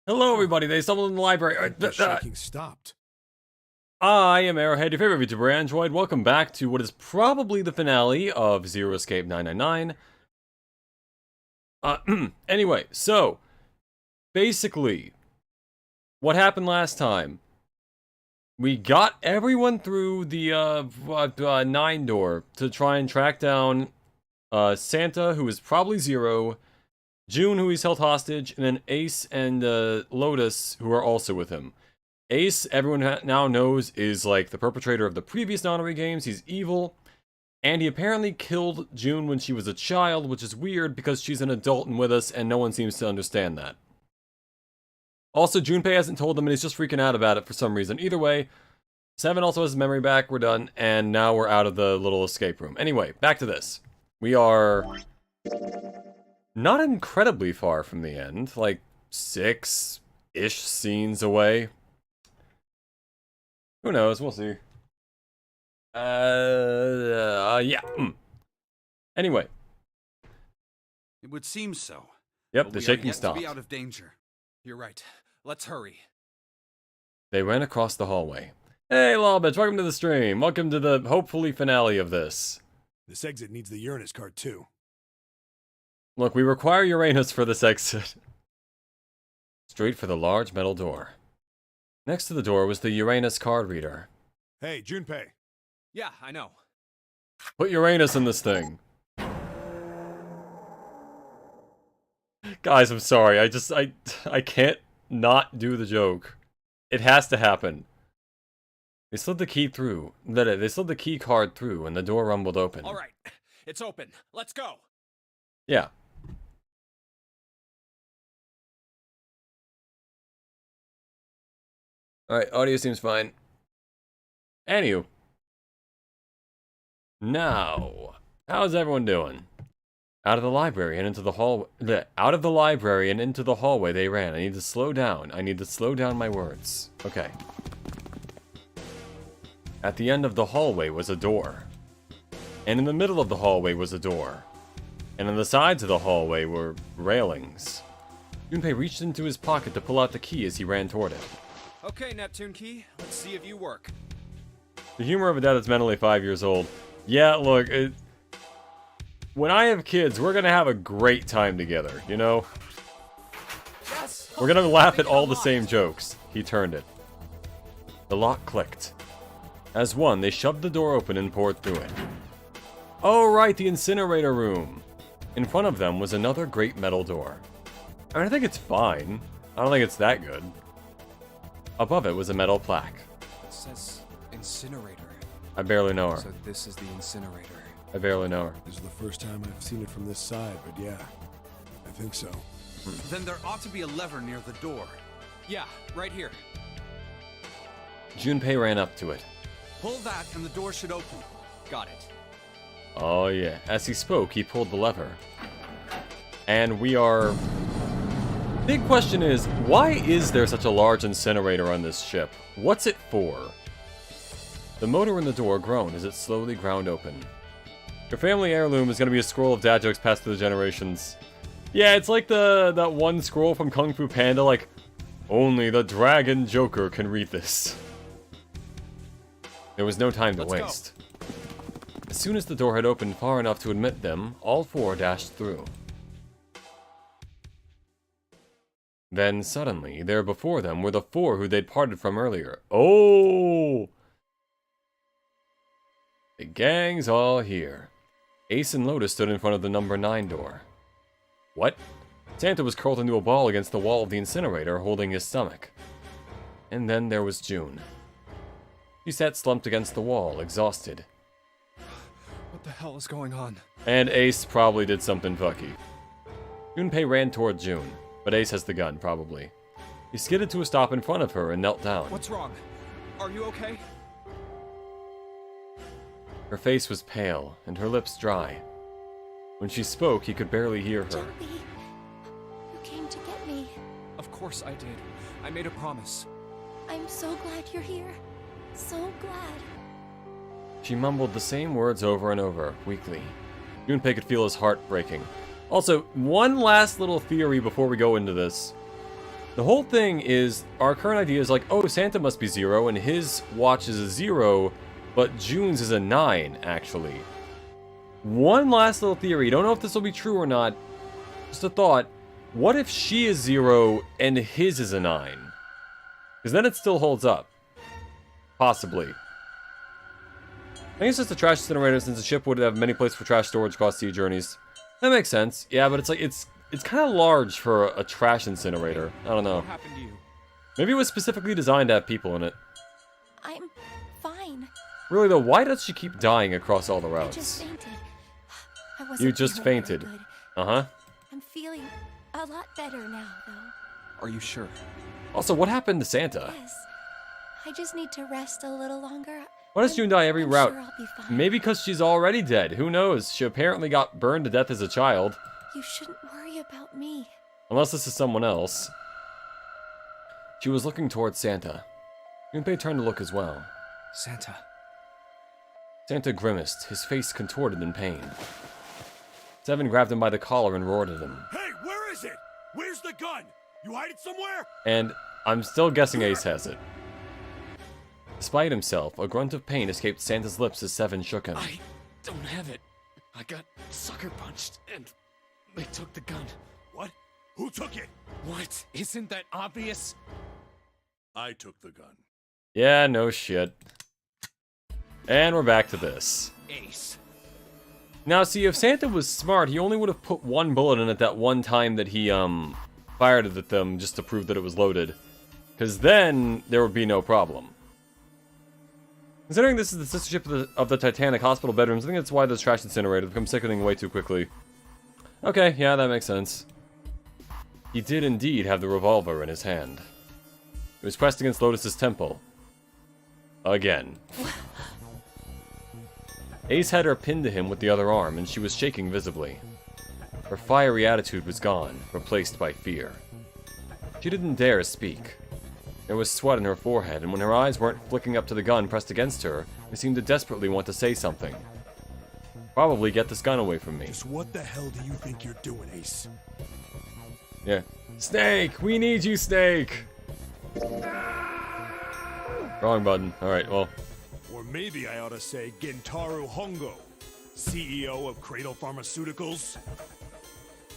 Hello, everybody. They stumbled in the library. The shaking stopped. I am Arrowhead, your favorite VTuber Android. Welcome back to what is probably the finale of Zero Escape 999. Anyway, so, basically, what happened last time? We got everyone through the 9 door to try and track down Santa, who is probably Zero, June, who he's held hostage, and then Ace and Lotus, who are also with him. Ace, everyone now knows, is like the perpetrator of the previous Nonary games. He's evil, and he apparently killed June when she was a child, which is weird because she's an adult and with us, and no one seems to understand that. Also, Junpei hasn't told them, and he's just freaking out about it for some reason. Either way, Seven also has his memory back, we're done, and now we're out of the little escape room. Anyway, back to this. We are not incredibly far from the end, like 6-ish scenes away. Who knows? We'll see. Yeah. Anyway. It would seem so. Yep, But the we are shaking yet stopped. to be out of danger. You're right. Let's hurry. They ran across the hallway. Hey, Lawbitch, welcome to the stream. Welcome to the, hopefully, finale of this. This exit needs the Uranus card too. Look, we require Uranus for this exit. Straight for the large metal door. Next to the door was the Uranus card reader. Hey, Junpei. Yeah, I know. Put Uranus in this thing. Guys, I'm sorry. I can't not do the joke. It has to happen. They slid the key through. They slid the key card through, and the door rumbled open. All right. It's open. Let's go. Yeah. Alright, audio seems fine. Anywho. Now, how's everyone doing? Out of the library and into the hallway. Out of the library and into the hallway they ran. I need to slow down. I need to slow down my words. Okay. At the end of the hallway was a door. And in the middle of the hallway was a door. And on the sides of the hallway were railings. Junpei reached into his pocket to pull out the key as he ran toward it. Okay, Neptune Key. Let's see if you work. The humor of a dad that's mentally 5 years old. Yeah, look, when I have kids, we're gonna have a great time together, you know? Yes. We're gonna laugh at all the same jokes. He turned it. The lock clicked. As one, they shoved the door open and poured through it. Oh right, the incinerator room. In front of them was another great metal door. I mean, I think it's fine. I don't think it's that good. Above it was a metal plaque. It says incinerator. I barely know her. So this is the incinerator. I barely know her. This is the first time I've seen it from this side, but yeah, I think so. Then there ought to be a lever near the door. Yeah, right here. Junpei ran up to it. Pull that and the door should open. Got it. Oh yeah. As he spoke, he pulled the lever. And we are... Big question is, why is there such a large incinerator on this ship? What's it for? The motor in the door groaned as it slowly ground open. Your family heirloom is going to be a scroll of dad jokes passed through the generations. Yeah, it's like that one scroll from Kung Fu Panda, like, only the Dragon Joker can read this. There was no time to waste. As soon as the door had opened far enough to admit them, all four dashed through. Then, suddenly, there before them were the four who they'd parted from earlier. Oh! The gang's all here. Ace and Lotus stood in front of the number 9 door. What? Santa was curled into a ball against the wall of the incinerator, holding his stomach. And then there was June. She sat slumped against the wall, exhausted. What the hell is going on? And Ace probably did something fucky. Junpei ran toward June, but Ace has the gun, probably. He skidded to a stop in front of her and knelt down. What's wrong? Are you okay? Her face was pale, and her lips dry. When she spoke, he could barely hear her. Joey, you came to get me. Of course I did. I made a promise. I'm so glad you're here. So glad. She mumbled the same words over and over, weakly. Junpei could feel his heart breaking. Also, one last little theory before we go into this. The whole thing is, our current idea is like, oh, Santa must be 0, and his watch is a 0, but June's is a 9, actually. One last little theory, don't know if this will be true or not, just a thought. What if she is 0 and his is a 9? Because then it still holds up. Possibly. I think it's just a trash incinerator since the ship would have many places for trash storage across sea journeys. That makes sense. Yeah, but it's like, it's kind of large for a trash incinerator. I don't know. What happened to you? Maybe it was specifically designed to have people in it. I'm fine. Really though, why does she keep dying across all the I just routes? fainted. I wasn't You just feeling fainted. very good. Uh-huh. I'm feeling a lot better now, though. Are you sure? Also, what happened to Santa? Yes. I just need to rest a little longer. Why does June die every I'm route? Sure I'll be fine. Maybe because she's already dead. Who knows? She apparently got burned to death as a child. You shouldn't worry about me. Unless this is someone else. She was looking towards Santa. Junpei turned to look as well. Santa. Santa grimaced, his face contorted in pain. Seven grabbed him by the collar and roared at him. Hey, where is it? Where's the gun? You hide it somewhere? And I'm still guessing Ace has it. Despite himself, a grunt of pain escaped Santa's lips as Seven shook him. I don't have it. I got sucker punched and they took the gun. What? Who took it? What? Isn't that obvious? I took the gun. Yeah, no shit. And we're back to this. Ace. Now, see, if Santa was smart, he only would have put one bullet in it that one time that he, fired it at them just to prove that it was loaded. Because then, there would be no problem. Considering this is the sister ship of the Titanic hospital bedrooms, I think that's why this trash incinerator becomes sickening way too quickly. Okay, yeah, that makes sense. He did indeed have the revolver in his hand. It was pressed against Lotus's temple. Again. Ace had her pinned to him with the other arm, and she was shaking visibly. Her fiery attitude was gone, replaced by fear. She didn't dare speak. There was sweat on her forehead, and when her eyes weren't flicking up to the gun pressed against her, they seemed to desperately want to say something. Probably get this gun away from me. Just what the hell do you think you're doing, Ace? Yeah. Snake! We need you, Snake! Wrong button. Alright, well. Or maybe I ought to say Gentaro Hongo, CEO of Cradle Pharmaceuticals.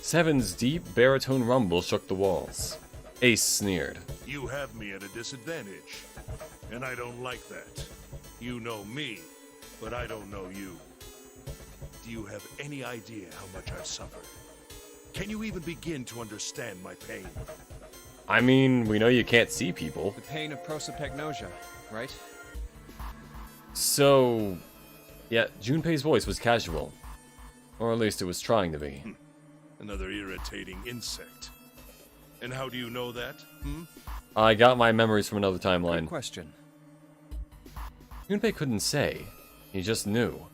Seven's deep baritone rumble shook the walls. Ace sneered. You have me at a disadvantage, and I don't like that. You know me, but I don't know you. Do you have any idea how much I've suffered? Can you even begin to understand my pain? I mean, we know you can't see people. The pain of prosopagnosia, right? So, yeah, Junpei's voice was casual. Or at least it was trying to be. Another irritating insect. And how do you know that? I got my memories from another Good timeline. question. Junpei couldn't say. He just knew.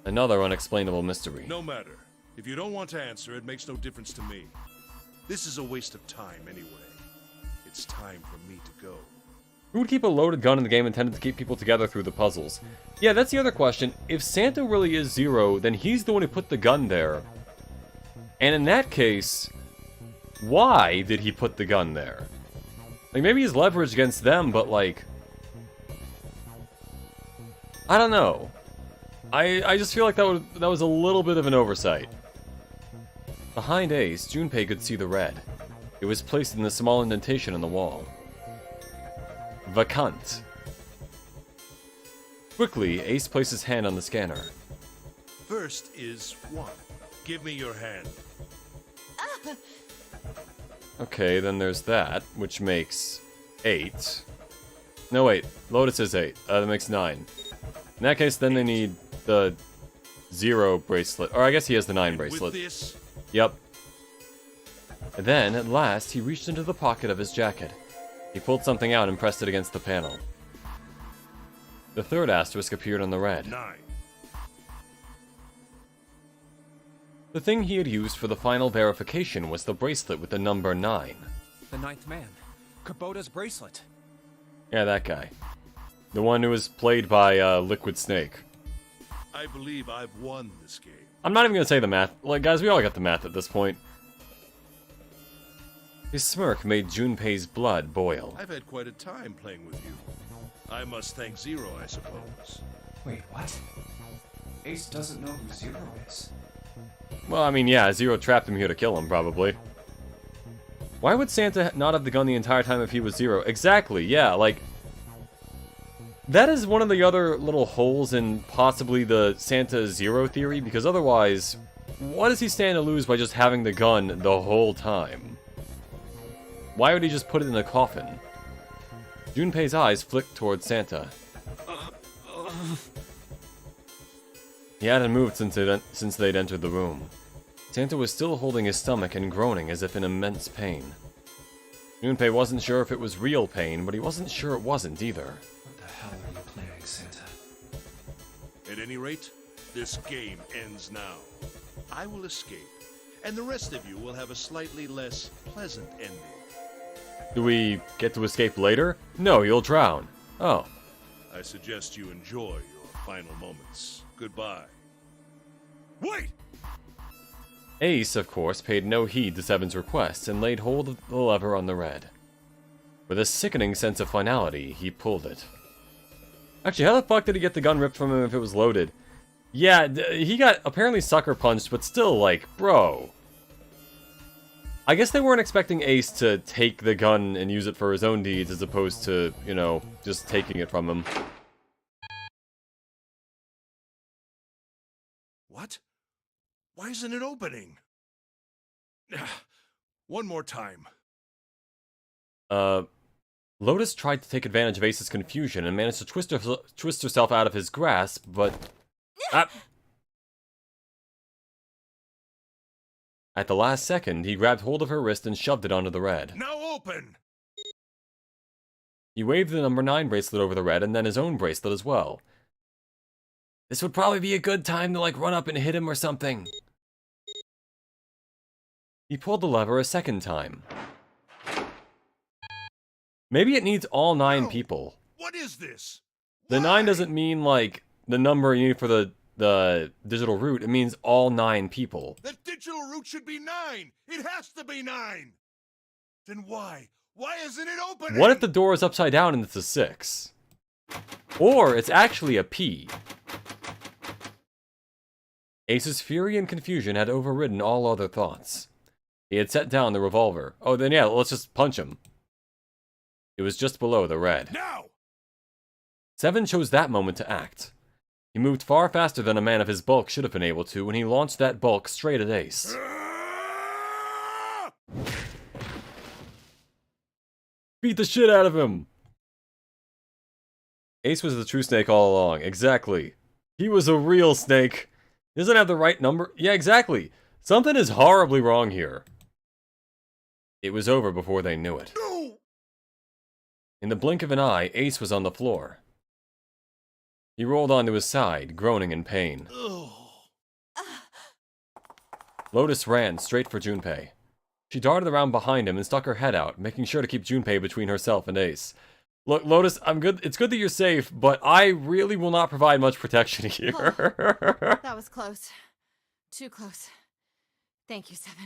Another unexplainable mystery. No matter. If you don't want to answer, it makes no difference to me. This is a waste of time anyway. It's time for me to go. Who would keep a loaded gun in the game intended to keep people together through the puzzles? Yeah, that's the other question. If Santa really is Zero, then he's the one who put the gun there. And in that case, why did he put the gun there? Like, maybe he's leveraged against them, but like... I don't know. I just feel like that was a little bit of an oversight. Behind Ace, Junpei could see the red. It was placed in the small indentation in the wall. Vacant. Quickly, Ace placed his hand on the scanner. First is 1. Give me your hand. Okay, then there's that, which makes 8. No, wait. Lotus is 8. That makes 9. In that case, then they need the 0 bracelet. Or I guess he has the 9 And bracelet. with this, Yep. And then, at last, he reached into the pocket of his jacket. He pulled something out and pressed it against the panel. The third asterisk appeared on the red. 9. The thing he had used for the final verification was the bracelet with the number 9. The ninth man. Kubota's bracelet. Yeah, that guy. The one who was played by Liquid Snake. I believe I've won this game. I'm not even gonna say the math. Like, guys, we all got the math at this point. His smirk made Junpei's blood boil. I've had quite a time playing with you. I must thank Zero, I suppose. Wait, what? Ace doesn't know who Zero is. Well, I mean, yeah, Zero trapped him here to kill him, probably. Why would Santa not have the gun the entire time if he was Zero? Exactly, yeah, like... That is one of the other little holes in possibly the Santa Zero theory, because otherwise, what does he stand to lose by just having the gun the whole time? Why would he just put it in a coffin? Junpei's eyes flicked towards Santa. He hadn't moved since they'd entered the room. Santa was still holding his stomach and groaning as if in immense pain. Junpei wasn't sure if it was real pain, but he wasn't sure it wasn't either. What the hell are you planning, Santa? At any rate, this game ends now. I will escape, and the rest of you will have a slightly less pleasant ending. Do we get to escape later? No, you'll drown. Oh. I suggest you enjoy your final moments. Goodbye. Wait! Ace, of course, paid no heed to Seven's request and laid hold of the lever on the red. With a sickening sense of finality, he pulled it. Actually, how the fuck did he get the gun ripped from him if it was loaded? Yeah, he got apparently sucker punched, but still, like, bro. I guess they weren't expecting Ace to take the gun and use it for his own deeds as opposed to, you know, just taking it from him. What? Why isn't it opening? One more time. Lotus tried to take advantage of Ace's confusion and managed to twist herself out of his grasp, but... At the last second, he grabbed hold of her wrist and shoved it onto the red. Now open! He waved the number 9 bracelet over the red and then his own bracelet as well. This would probably be a good time to, like, run up and hit him or something. He pulled the lever a second time. Maybe it needs all 9 people. What is this? The 9 doesn't mean, like, the number you need for the digital root. It means all 9 people. The digital root should be 9! It has to be 9! Then why? Why isn't it opening? What if the door is upside down and it's a 6? Or it's actually a P. Ace's fury and confusion had overridden all other thoughts. He had set down the revolver. Oh, then yeah, let's just punch him. It was just below the red. Now! Seven chose that moment to act. He moved far faster than a man of his bulk should have been able to when he launched that bulk straight at Ace. Beat the shit out of him! Ace was the true snake all along. Exactly. He was a real snake. He doesn't have the right number. Yeah, exactly. Something is horribly wrong here. It was over before they knew it. No! In the blink of an eye, Ace was on the floor. He rolled onto his side, groaning in pain. Ugh. Lotus ran straight for Junpei. She darted around behind him and stuck her head out, making sure to keep Junpei between herself and Ace. Look, Lotus, I'm good. It's good that you're safe, but I really will not provide much protection here. That was close. Too close. Thank you, Seven.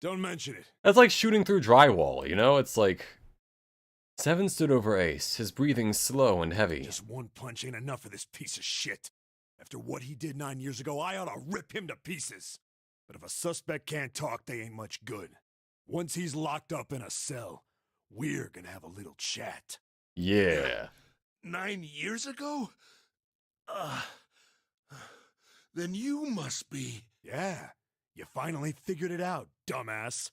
Don't mention it. That's like shooting through drywall, you know? It's like... Seven stood over Ace, his breathing slow and heavy. Just one punch ain't enough for this piece of shit. After what he did 9 years ago, I ought to rip him to pieces. But if a suspect can't talk, they ain't much good. Once he's locked up in a cell, we're gonna have a little chat. Yeah. 9 years ago? Then you must be... Yeah, you finally figured it out, dumbass.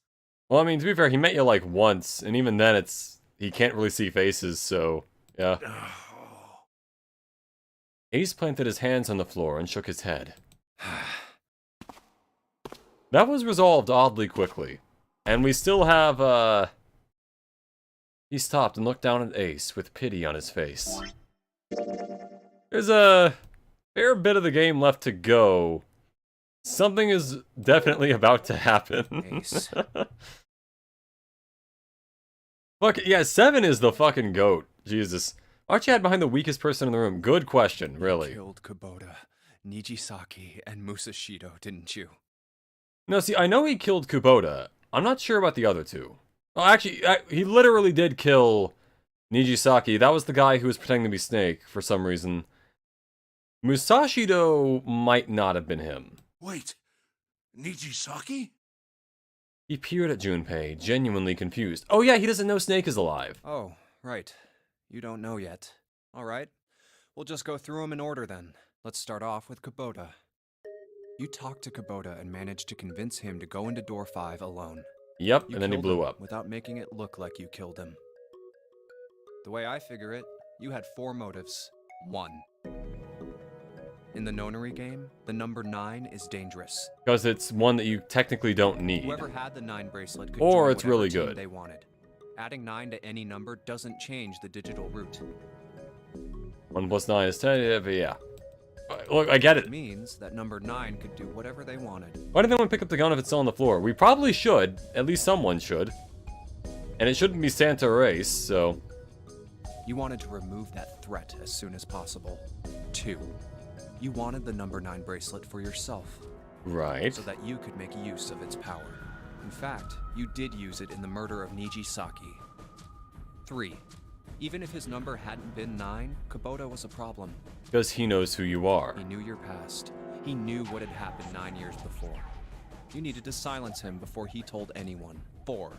Well, I mean, to be fair, he met you like once, and even then it's... He can't really see faces, so... Yeah. Ace planted his hands on the floor and shook his head. That was resolved oddly quickly. And we still have, He stopped and looked down at Ace with pity on his face. There's a fair bit of the game left to go. Something is definitely about to happen. Ace. Fuck, yeah, Seven is the fucking goat. Jesus. Aren't you had behind the weakest person in the room? Good question, really. You killed Kubota, Nijisaki, and Musashido, didn't you? No, see, I know he killed Kubota. I'm not sure about the other two. Well, actually, he literally did kill Nijisaki. That was the guy who was pretending to be Snake for some reason. Musashi, though, might not have been him. Wait, Nijisaki? He peered at Junpei, genuinely confused. Oh yeah, he doesn't know Snake is alive. Oh, right. You don't know yet. Alright. We'll just go through them in order then. Let's start off with Kubota. You talked to Kubota and managed to convince him to go into door 5 alone. Yep, You and then he killed blew him up. without making it look like you killed him. The way I figure it, you had 4 motives. 1. In the nonary game, the number 9 is dangerous. Because it's one that you technically don't need. Whoever had the 9 bracelet could Or join it's really whatever team good. they wanted. Adding 9 to any number doesn't change the digital root. 1 plus 9 is 10, yeah. Look, I get It it. means that number 9 could do whatever they wanted. Why did anyone pick up the gun if it's still on the floor? We probably should. At least someone should. And it shouldn't be Santa or Ace, so... You wanted to remove that threat as soon as possible. 2. You wanted the number 9 bracelet for yourself, Right. so that you could make use of its power. In fact, you did use it in the murder of Nijisaki. 3. Even if his number hadn't been 9, Kubota was a problem. Because he knows who you are. He knew your past. He knew what had happened 9 years before. You needed to silence him before he told anyone. 4.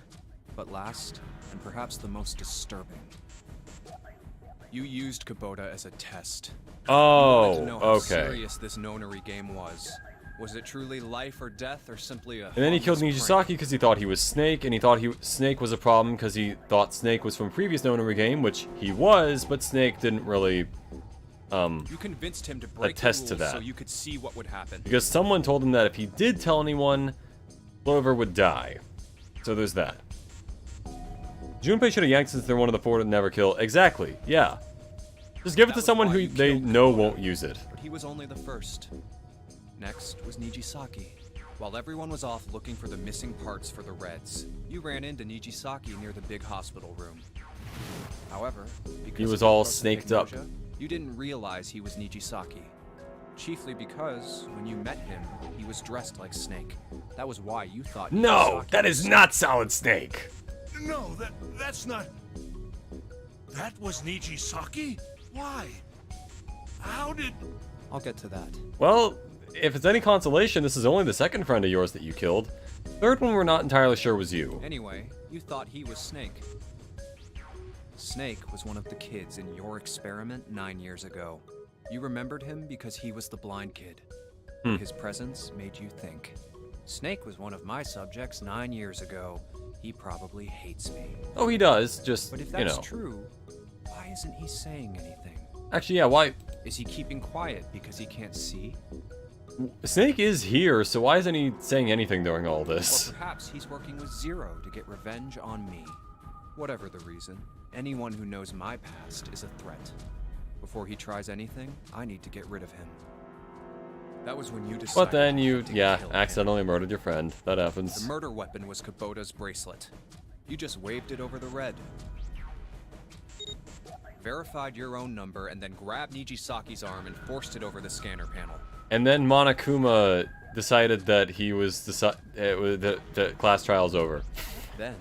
But last, and perhaps the most disturbing. You used Kubota as a test. You wanted Oh, to know how okay. serious this nonary game was. Was it truly life or death, or simply a And then he killed harmless Nijisaki prank? because he thought he was Snake, and he thought Snake was a problem because he thought Snake was from previous nonary game, which he was, but Snake didn't really, You convinced him to break the attest to rules so that. you could see what would happen. because someone told him that if he did tell anyone, Clover would die. So there's that. Junpei should have yanked since they're one of the 4 to never kill. Exactly, yeah. Just give it That to was someone why who you they killed know Kubota. won't use it. But he was only the first. Next was Nijisaki. While everyone was off looking for the missing parts for the Reds, you ran into Nijisaki near the big hospital room. However, because was of all the snaked up. prosopagnosia, you didn't realize he was Nijisaki. Chiefly because, when you met him, he was dressed like Snake. That was why you thought No, Nijisaki that was is not Solid Snake. No, that's not... That was Nijisaki? Why? How did... I'll get to that. Well, if it's any consolation, this is only the second friend of yours that you killed. Third one we're not entirely sure was you. Anyway, you thought he was Snake. Snake was one of the kids in your experiment 9 years ago. You remembered him because he was the blind kid. His presence made you think. Snake was one of my subjects 9 years ago. He probably hates me. Oh, he does, just, But if you that's know. true, why isn't he saying anything? Actually, yeah, why? Is he keeping quiet because he can't see? Snake is here, so why isn't he saying anything during all Or this? perhaps he's working with Zero to get revenge on me. Whatever the reason, anyone who knows my past is a threat. Before he tries anything, I need to get rid of him. That was when you decided But then you, to yeah, kill him. accidentally murdered your friend. That The happens. murder weapon was Kubota's bracelet. You just waved it over the red. Verified your own number and then grabbed Nijisaki's arm and forced it over the scanner panel. And then Monokuma decided that he was the class trial's over. Then,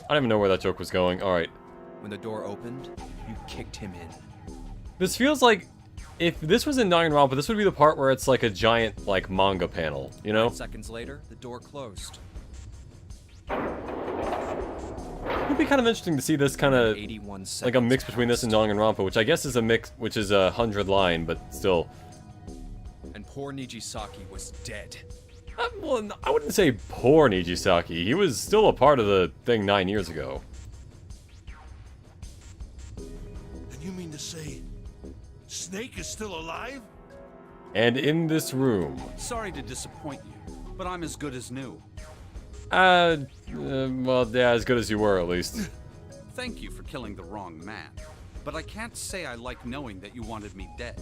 I don't even know where that joke was going. All right. when the door opened, you kicked him in. This feels like if this was in Danganronpa, this would be the part where it's like a giant like manga panel, you know? 9 seconds later, the door closed. It would be kind of interesting to see this kind of 81 seconds. like a mix between this and passed. Danganronpa, which I guess is a mix, which is a 100 line, but still. And poor Nijisaki was dead. Well, I wouldn't say poor Nijisaki. He was still a part of the thing 9 years ago. And you mean to say... Snake is still alive? And in this room, Sorry to disappoint you, but I'm as good as new. well, yeah, as good as you were, at least. Thank you for killing the wrong man. But I can't say I like knowing that you wanted me dead.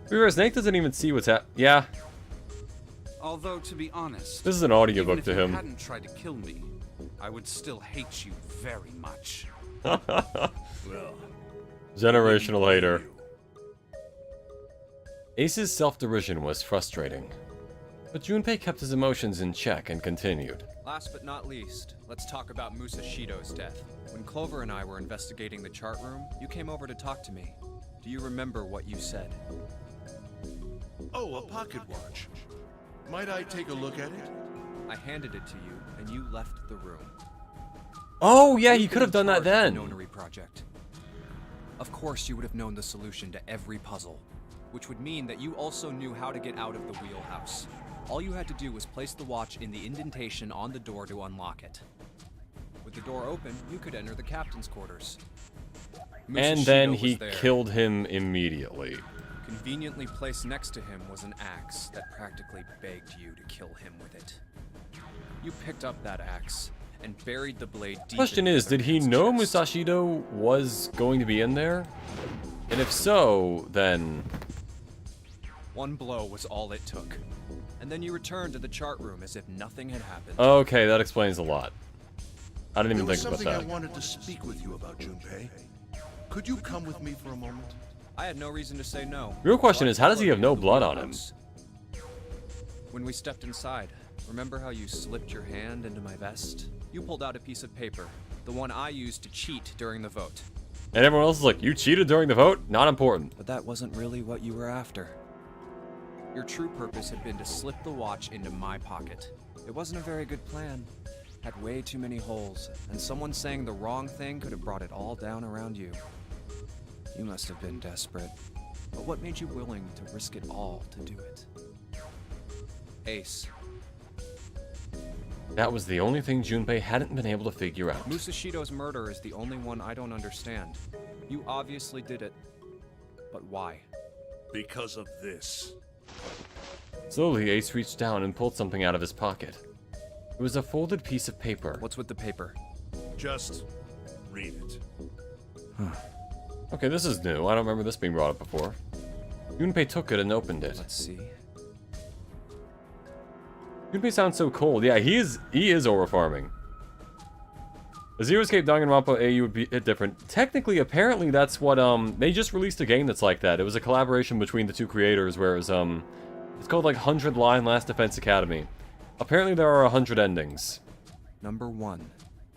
Remember, Snake doesn't even see what's Yeah, Although, to be honest, this is an even audiobook if to you him. hadn't tried to kill me, I would still hate you very much. Well... Generational hater. Ace's self-derision was frustrating, but Junpei kept his emotions in check and continued. Last but not least, let's talk about Musashido's death. When Clover and I were investigating the chart room, you came over to talk to me. Do you remember what you said? Oh, a pocket watch. Might I take a look at it? I handed it to you, and you left the room. Oh, yeah, You've he been could have in done that charge of then. the Nonary project. Of course, you would have known the solution to every puzzle, which would mean that you also knew how to get out of the wheelhouse. All you had to do was place the watch in the indentation on the door to unlock it. With the door open, you could enter the captain's quarters. And Musashido then was he there. killed him immediately. Conveniently placed next to him was an axe that practically begged you to kill him with it. You picked up that axe and buried the blade deep Question in the is, other did he man's know chest. Musashido was going to be in there? And if so, then... One blow was all it took. And then you returned to the chart room as if nothing had happened. Okay, that explains a lot. I didn't There even was think about something I that. wanted to speak with you about, Junpei. Could you come with me for a moment? I had no reason to say no. Real question But is, how does he have no into the blood on him? wheelhouse. When we stepped inside, remember how you slipped your hand into my vest? You pulled out a piece of paper, the one I used to cheat during the vote. And everyone else is like, you cheated during the vote? Not important. But that wasn't really what you were after. Your true purpose had been to slip the watch into my pocket. It wasn't a very good plan. Had way too many holes, and someone saying the wrong thing could have brought it all down around you. You must have been desperate. But what made you willing to risk it all to do it? Ace, That was the only thing Junpei hadn't been able to figure out. Musashido's murder is the only one I don't understand. You obviously did it. But why? Because of this. Slowly, Ace reached down and pulled something out of his pocket. It was a folded piece of paper. What's with the paper? Just read it. Okay, this is new. I don't remember this being brought up before. Junpei took it and opened it. Let's see. Junpei sounds so cold. Yeah, he is over-farming. The Zero Escape Danganronpa AU would be different. Technically, apparently, that's what, they just released a game that's like that. It was a collaboration between the two creators, where it was, it's called, like, 100 Line Last Defense Academy. Apparently, there are 100 endings. Number 1.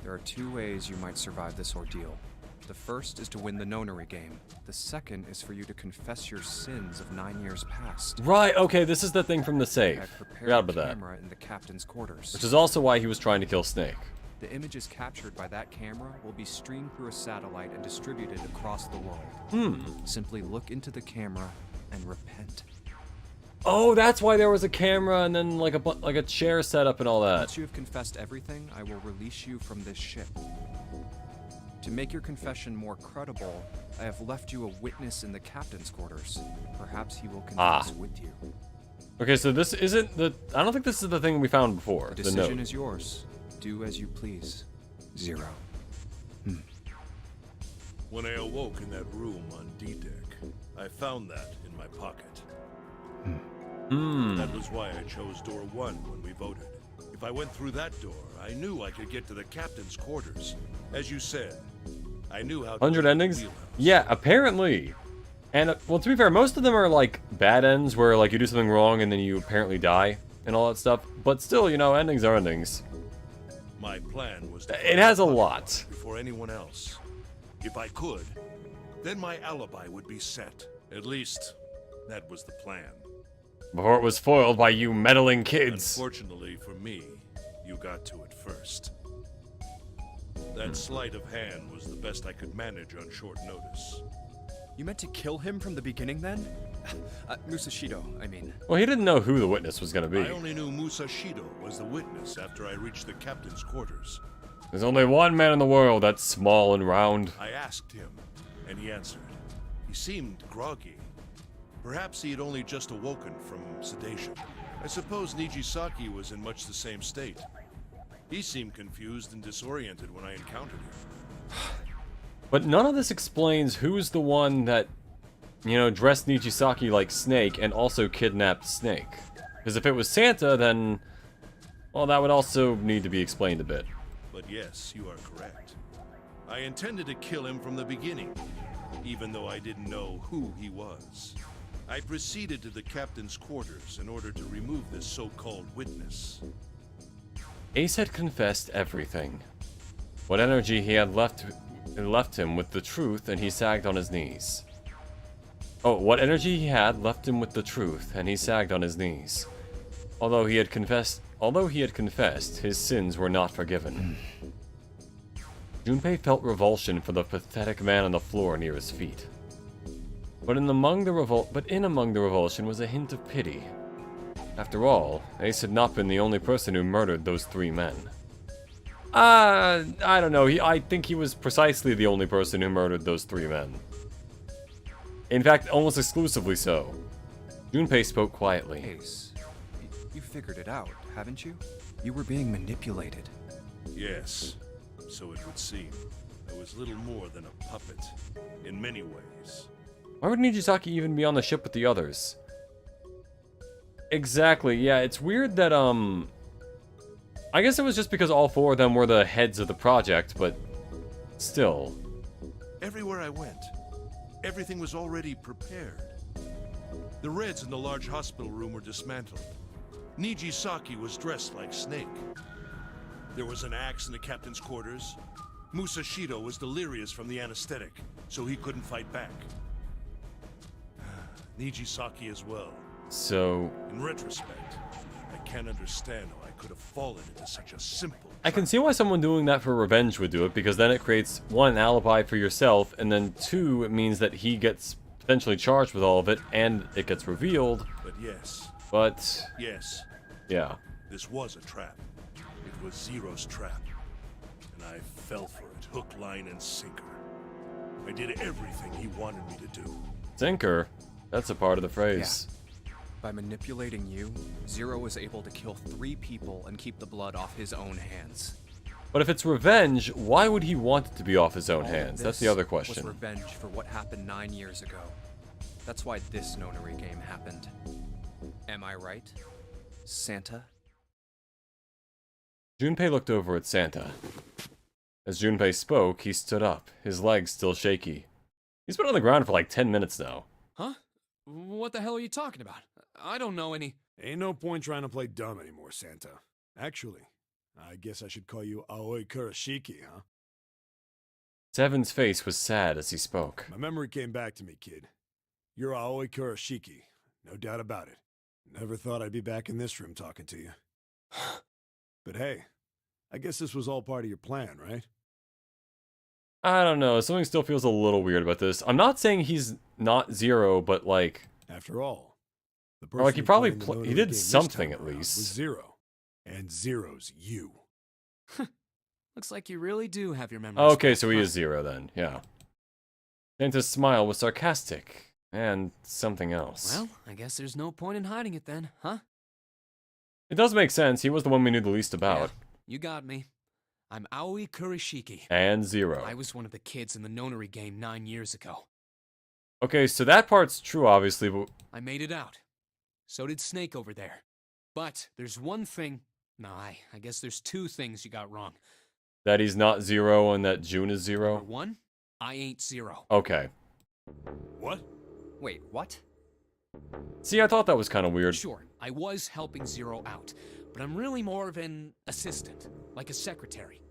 There are 2 ways you might survive this ordeal. The first is to win the Nonary game. The second is for you to confess your sins of 9 years past. Right, okay, this is the thing from the I safe. have prepared Forgot a about that. camera in the captain's quarters. Which is also why he was trying to kill Snake. The images captured by that camera will be streamed through a satellite and distributed across the world. Simply look into the camera and repent. Oh, that's why there was a camera and then, like, a chair set up and all that. Once you have confessed everything, I will release you from this ship. To make your confession more credible, I have left you a witness in the captain's quarters. Perhaps he will confess with you. Okay, so this isn't the... I don't think this is the thing we found before. The The decision note. is yours. Do as you please. Zero. When I awoke in that room on D-Deck, I found that in my pocket. That was why I chose door 1 when we voted. If I went through that door, I knew I could get to the captain's quarters. As you said, I knew how to 100 get to the endings? wheelhouse. Yeah, apparently. And, well, to be fair, most of them are, like, bad ends where, like, you do something wrong and then you apparently die and all that stuff. But still, you know, endings are endings. My plan was to It find has a the pocket lot. watch before anyone else. If I could, then my alibi would be set. At least, that was the plan. Before it was foiled by you meddling kids. Unfortunately for me, you got to it first. That sleight of hand was the best I could manage on short notice. You meant to kill him from the beginning then? Musashido, I mean. Well, he didn't know who the witness was going to I be. only knew Musashido was the witness after I reached the captain's quarters. There's only one man in the world that's small and round. I asked him, and he answered. He seemed groggy. Perhaps he had only just awoken from sedation. I suppose Nijisaki was in much the same state. He seemed confused and disoriented when I encountered him. But none of this explains who's the one that, you know, dressed Nijisaki like Snake and also kidnapped Snake. Because if it was Santa, then, well, that would also need to be explained a bit. But yes, you are correct. I intended to kill him from the beginning, even though I didn't know who he was. I proceeded to the captain's quarters in order to remove this so-called witness. Ace had confessed everything. What energy he had left him with the truth, and he sagged on his knees. Oh, what energy he had left him with the truth, and he sagged on his knees. Although he had confessed, his sins were not forgiven. Junpei felt revulsion for the pathetic man on the floor near his feet. But in among the revulsion was a hint of pity. After all, Ace had not been the only person who murdered those 3 men. I don't know. I think he was precisely the only person who murdered those 3 men. In fact, almost exclusively so. Junpei spoke quietly. Ace, you figured it out, haven't you? You were being manipulated. Yes, so it would seem. I was little more than a puppet, in many ways. Why would Nijisaki even be on the ship with the others? Exactly, yeah, it's weird that, I guess it was just because all 4 of them were the heads of the project, but still. Everywhere I went, everything was already prepared. The Reds in the large hospital room were dismantled. Nijisaki was dressed like Snake. There was an axe in the captain's quarters. Musashido was delirious from the anesthetic, so he couldn't fight back. Nijisaki as well. So... In retrospect, I can't understand how I could have fallen into such a simple... I can see why someone doing that for revenge would do it, because then it creates, 1, an alibi for yourself, and then 2, it means that he gets potentially charged with all of it, and it gets revealed. But yes. But... Yes. Yeah. This was a trap. It was Zero's trap. And I fell for it, hook, line, and sinker. I did everything he wanted me to do. Sinker? That's a part of the phrase. Yeah. By manipulating you, Zero was able to kill 3 people and keep the blood off his own hands. But if it's revenge, why would he want it to be off his own All hands? of That's the this other question. was revenge for what happened 9 years ago. That's why this Nonary game happened. Am I right, Santa? Junpei looked over at Santa. As Junpei spoke, he stood up, his legs still shaky. He's been on the ground for like 10 minutes now. Huh? What the hell are you talking about? I don't know any. Ain't no point trying to play dumb anymore, Santa. Actually, I guess I should call you Aoi Kurashiki, huh? Seven's face was sad as he spoke. My memory came back to me, kid. You're Aoi Kurashiki, no doubt about it. Never thought I'd be back in this room talking to you. But hey, I guess this was all part of your plan, right? I don't know, something still feels a little weird about this. I'm not saying he's not Zero, but like... After all, the Or like he who probably played the Nonary he did game this something time at around least. was Zero, and Zero's you. Looks like you really do have your memories. Okay, back, so he huh? is Zero then, yeah. Santa's smile was sarcastic, and something else. Well, I guess there's no point in hiding it then, huh? It does make sense, he was the one we knew the least about. Yeah, you got me. I'm Aoi Kurashiki. And Zero. I was one of the kids in the Nonary game 9 years ago. Okay, so that part's true, obviously, but... I made it out. So did Snake over there. But there's one thing... No, I guess there's 2 things you got wrong. That he's not Zero and that June is Number Zero? 1, I ain't Zero. Okay. What? Wait, what? See, I thought that was kind of weird. Sure, I was helping Zero out, but I'm really more of an assistant, like a secretary.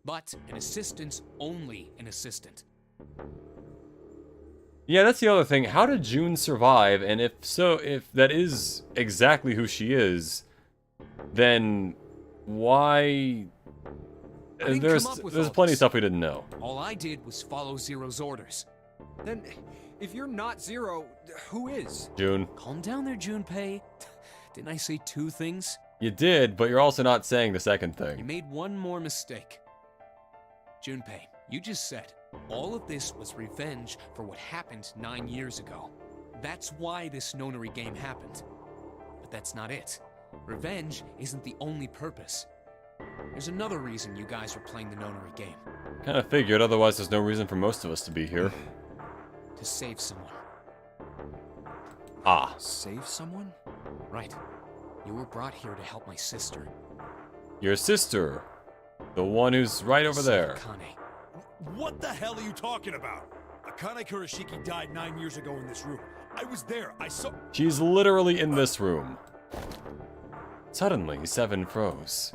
But an assistant's only an assistant. Yeah, that's the other thing. How did June survive? And if so, if that is exactly who she is, then why... I didn't There's come up with there's all plenty of this. stuff we didn't know. All I did was follow Zero's orders. Then, if you're not Zero, who is? June, Calm down there, Junpei. Didn't I say 2 things? you did, but you're also not saying the second You thing. made one more mistake. Junpei, you just said all of this was revenge for what happened 9 years ago. That's why this Nonary game happened. But that's not it. Revenge isn't the only purpose. There's another reason you guys are playing the Nonary game. Kind of figured, otherwise there's no reason for most of us to be here. To save someone. Ah. Save someone? Right. You were brought here to help my sister. Your sister. The one who's right over there. Akane. What the hell are you talking about? Akane Kurashiki died 9 years ago in this room. I was there. I saw... She's literally in this room. Suddenly, Seven froze.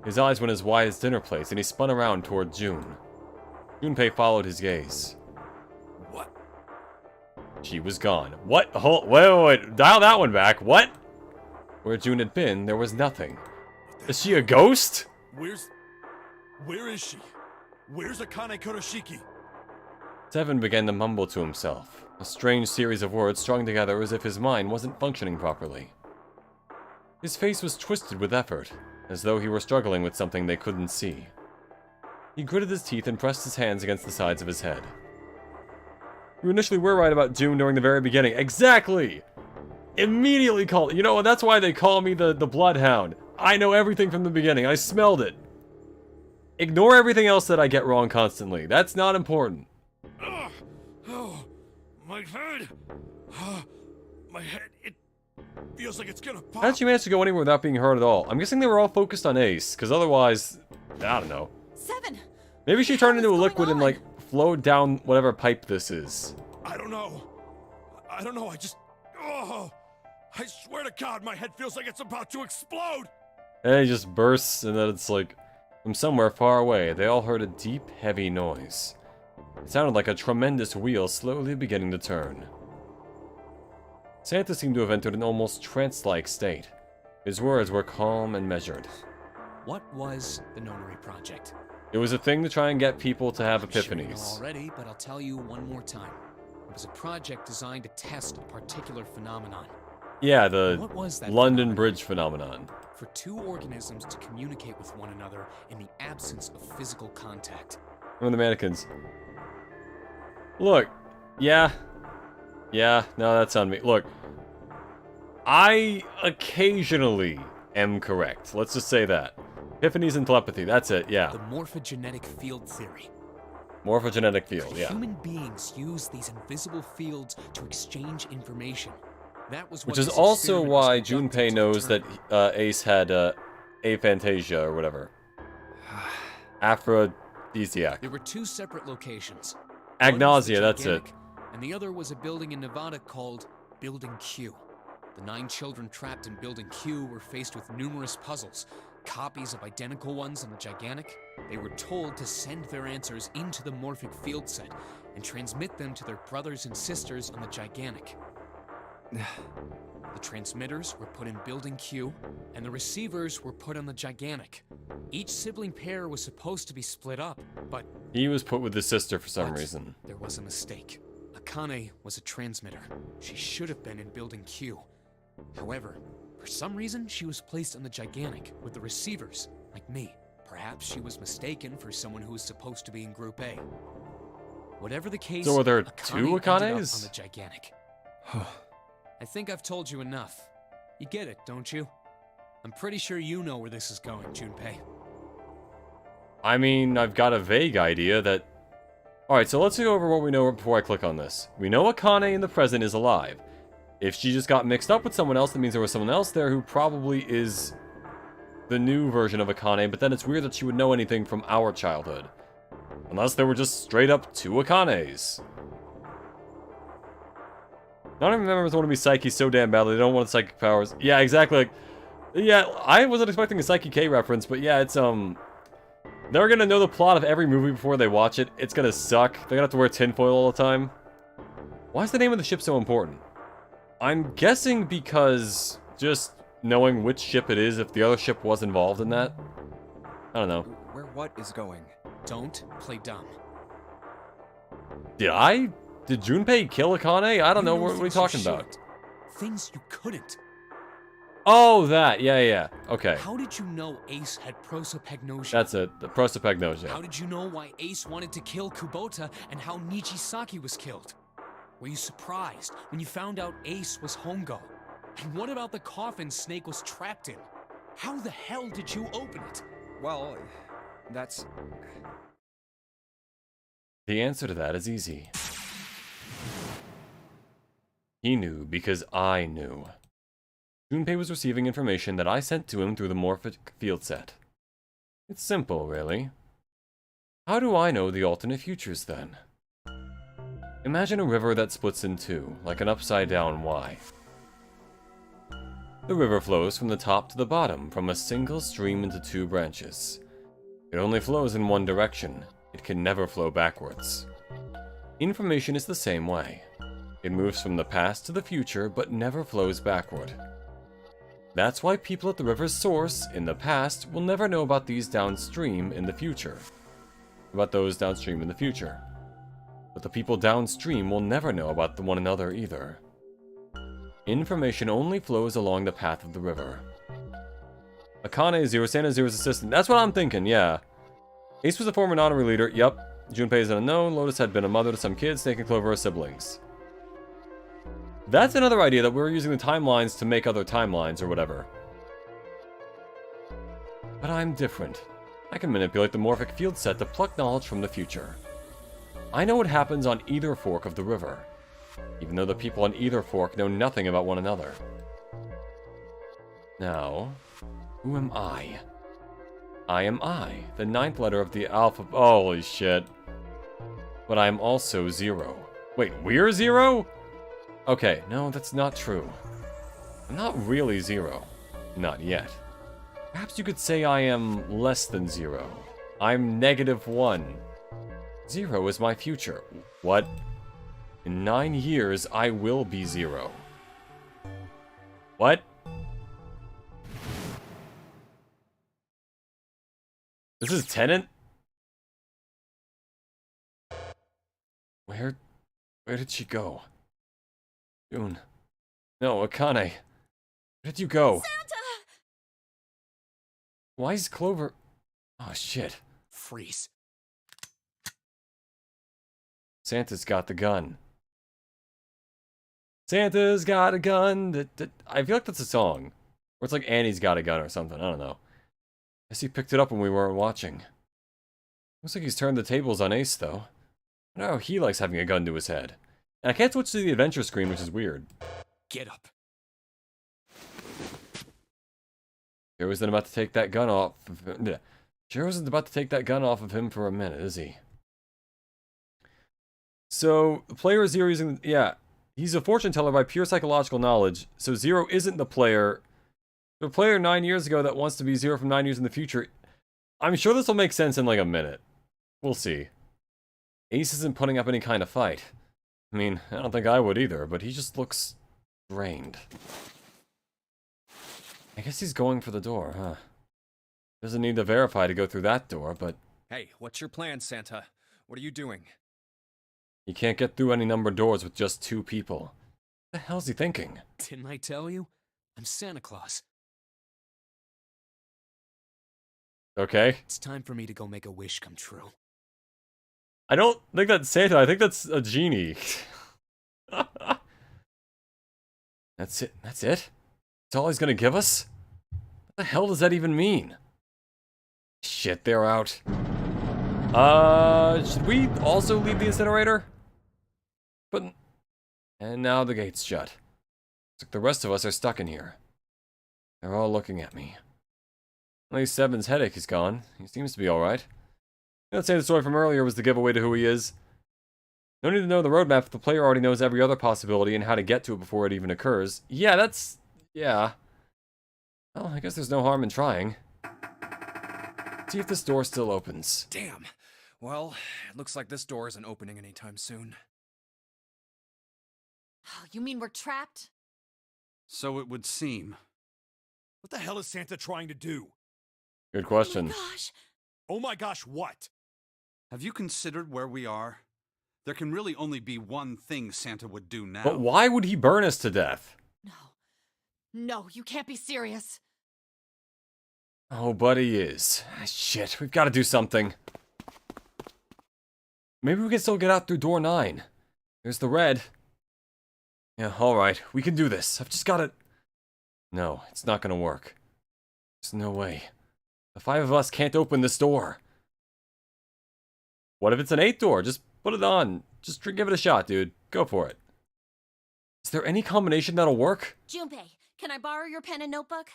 His eyes went as wide as dinner plates, and he spun around toward June. Junpei followed his gaze. What? She was gone. What? Wait. Dial that one back. What? Where June had been, there was nothing. Is she a ghost? Where is she? Where's Akane Kuroshiki? Seven began to mumble to himself, a strange series of words strung together as if his mind wasn't functioning properly. His face was twisted with effort, as though he were struggling with something they couldn't see. He gritted his teeth and pressed his hands against the sides of his head. You initially were right about June during the very beginning. Exactly! Immediately called. You know what? That's why they call me the Bloodhound. I know everything from the beginning. I smelled it. Ignore everything else that I get wrong constantly. That's not important. Oh, my head. My head, it feels like it's gonna pop. How did you manage to go anywhere without being hurt at all? I'm guessing they were all focused on Ace, because otherwise, I don't know. Seven! Maybe she turned into a liquid and, like, flowed down whatever pipe this is. I don't know. I just... Oh, I swear to God, my head feels like it's about to explode. And it just bursts, and then it's like, from somewhere far away, they all heard a deep, heavy noise. It sounded like a tremendous wheel slowly beginning to turn. Santa seemed to have entered an almost trance-like state. His words were calm and measured. What was the Nonary Project? It was a thing to try and get people to have I'm sure you know epiphanies. already, but I'll tell you one more time. It was a project designed to test a particular phenomenon. Yeah, What the was that London phenomenon? Bridge phenomenon. For two organisms to communicate with one another in the absence of physical contact. Remember the mannequins. Look, yeah, no, that's on me. Look, I occasionally am correct. Let's just say that. Epiphanies and telepathy, that's it, yeah. The morphogenetic field theory. Morphogenetic field, yeah. Human beings use these invisible fields to exchange information. That was what Which is this also experiment was why conducted Junpei to knows that determine. Ace had aphantasia or whatever. Aphrodisiac. There were two separate locations. One was the Agnosia, that's it. Gigantic, and the other was a building in Nevada called Building Q. The 9 children trapped in Building Q were faced with numerous puzzles, copies of identical ones on the Gigantic. They were told to send their answers into the morphic field set and transmit them to their brothers and sisters on the Gigantic. The transmitters were put in Building Q, and the receivers were put on the Gigantic. Each sibling pair was supposed to be split up, but He was put with his sister for some But reason. there was a mistake. Akane was a transmitter. She should have been in Building Q. However, for some reason, she was placed on the Gigantic with the receivers, like me. Perhaps she was mistaken for someone who was supposed to be in Group A. Whatever the case, So are there Akane two ended up Akanes? on the Gigantic. I think I've told you enough. You get it, don't you? I'm pretty sure you know where this is going, Junpei. I mean, I've got a vague idea that... Alright, so let's go over what we know before I click on this. We know Akane in the present is alive. If she just got mixed up with someone else, that means there was someone else there who probably is the new version of Akane, but then it's weird that she would know anything from our childhood. Unless there were just straight up 2 Akanes. None of the members want to be Psyche so damn badly, they don't want psychic powers. Yeah, exactly, like... Yeah, I wasn't expecting a Psyche K reference, but yeah, it's, they're gonna know the plot of every movie before they watch it. It's gonna suck. They're gonna have to wear tinfoil all the time. Why is the name of the ship so important? I'm guessing because just knowing which ship it is if the other ship was involved in that. I don't know. Where what is going? Don't play dumb. Did Junpei kill Akane? I don't know. What are we things you talking about? shouldn't. Things you couldn't. Oh, that. Yeah. Okay. How did you know Ace had prosopagnosia? That's it. The prosopagnosia. How did you know why Ace wanted to kill Kubota and how Nijisaki was killed? Were you surprised when you found out Ace was Hongo? And what about the coffin Snake was trapped in? How the hell did you open it? Well, that's... The answer to that is easy. He knew because I knew. Junpei was receiving information that I sent to him through the morphic field set. It's simple, really. How do I know the alternate futures, then? Imagine a river that splits in two, like an upside-down Y. The river flows from the top to the bottom, from a single stream into two branches. It only flows in one direction. It can never flow backwards. Information is the same way. It moves from the past to the future, but never flows backward. That's why people at the river's source, in the past, will never know about these downstream in the future. About those downstream in the future. But the people downstream will never know about one another either. Information only flows along the path of the river. Akane is Zero, Santa is Zero's assistant. That's what I'm thinking, yeah. Ace was a former honorary leader, yep. Junpei is an unknown, Lotus had been a mother to some kids, Snake and Clover are siblings. That's another idea, that we're using the timelines to make other timelines or whatever. But I'm different. I can manipulate the morphic field set to pluck knowledge from the future. I know what happens on either fork of the river, even though the people on either fork know nothing about one another. Now, who am I? I am I, the 9th letter of the alphabet. Holy shit. But I am also Zero. Wait, we're Zero? Okay, no, that's not true. I'm not really Zero. Not yet. Perhaps you could say I am less than 0. I'm -1. 0 is my future. What? In 9 years, I will be 0. What? This is Tenant? Where did she go? June. No, Akane. Where did you go? Santa! Why is Clover... Oh, shit. Freeze. Santa's got the gun. Santa's got a gun. I feel like that's a song. Or it's like Annie's got a gun or something. I don't know. Guess he picked it up when we weren't watching. Looks like he's turned the tables on Ace, though. I don't know how he likes having a gun to his head. And I can't switch to the adventure screen, which is weird. Get up. Sure isn't about to take that gun off. Sure isn't about to take that gun off of him for a minute, is he? So, player Zero using... Yeah, he's a fortune teller by pure psychological knowledge. So Zero isn't the player. The player 9 years ago that wants to be Zero from 9 years in the future. I'm sure this will make sense in like a minute. We'll see. Ace isn't putting up any kind of fight. I mean, I don't think I would either, but he just looks drained. I guess he's going for the door, huh? Doesn't need to verify to go through that door, but... Hey, what's your plan, Santa? What are you doing? He can't get through any numbered doors with just 2 people. What the hell's he thinking? Didn't I tell you? I'm Santa Claus. Okay. It's time for me to go make a wish come true. I don't think that's Santa, I think that's a genie. That's it? That's it? That's all he's gonna give us? What the hell does that even mean? Shit, they're out. Should we also leave the incinerator? But... And now the gate's shut. Looks like the rest of us are stuck in here. They're all looking at me. At least Seven's headache is gone. He seems to be alright. Let's say the story from earlier was the giveaway to who he is. No need to know the roadmap if the player already knows every other possibility and how to get to it before it even occurs. Yeah, that's... yeah. Well, I guess there's no harm in trying. See if this door still opens. Damn. Well, it looks like this door isn't opening anytime soon. Oh, you mean we're trapped? So it would seem. What the hell is Santa trying to do? Good question. Oh my gosh! Oh my gosh, what? Have you considered where we are? There can really only be one thing Santa would do now. But why would he burn us to death? No. No, you can't be serious. Oh, but he is. Ah, shit, we've got to do something. Maybe we can still get out through door 9. There's the red. Yeah, alright, we can do this. I've just got to... No, it's not gonna work. There's no way. The 5 of us can't open this door. What if it's an 8 door? Just put it on. Just give it a shot, dude. Go for it. Is there any combination that'll work? Junpei, can I borrow your pen and notebook?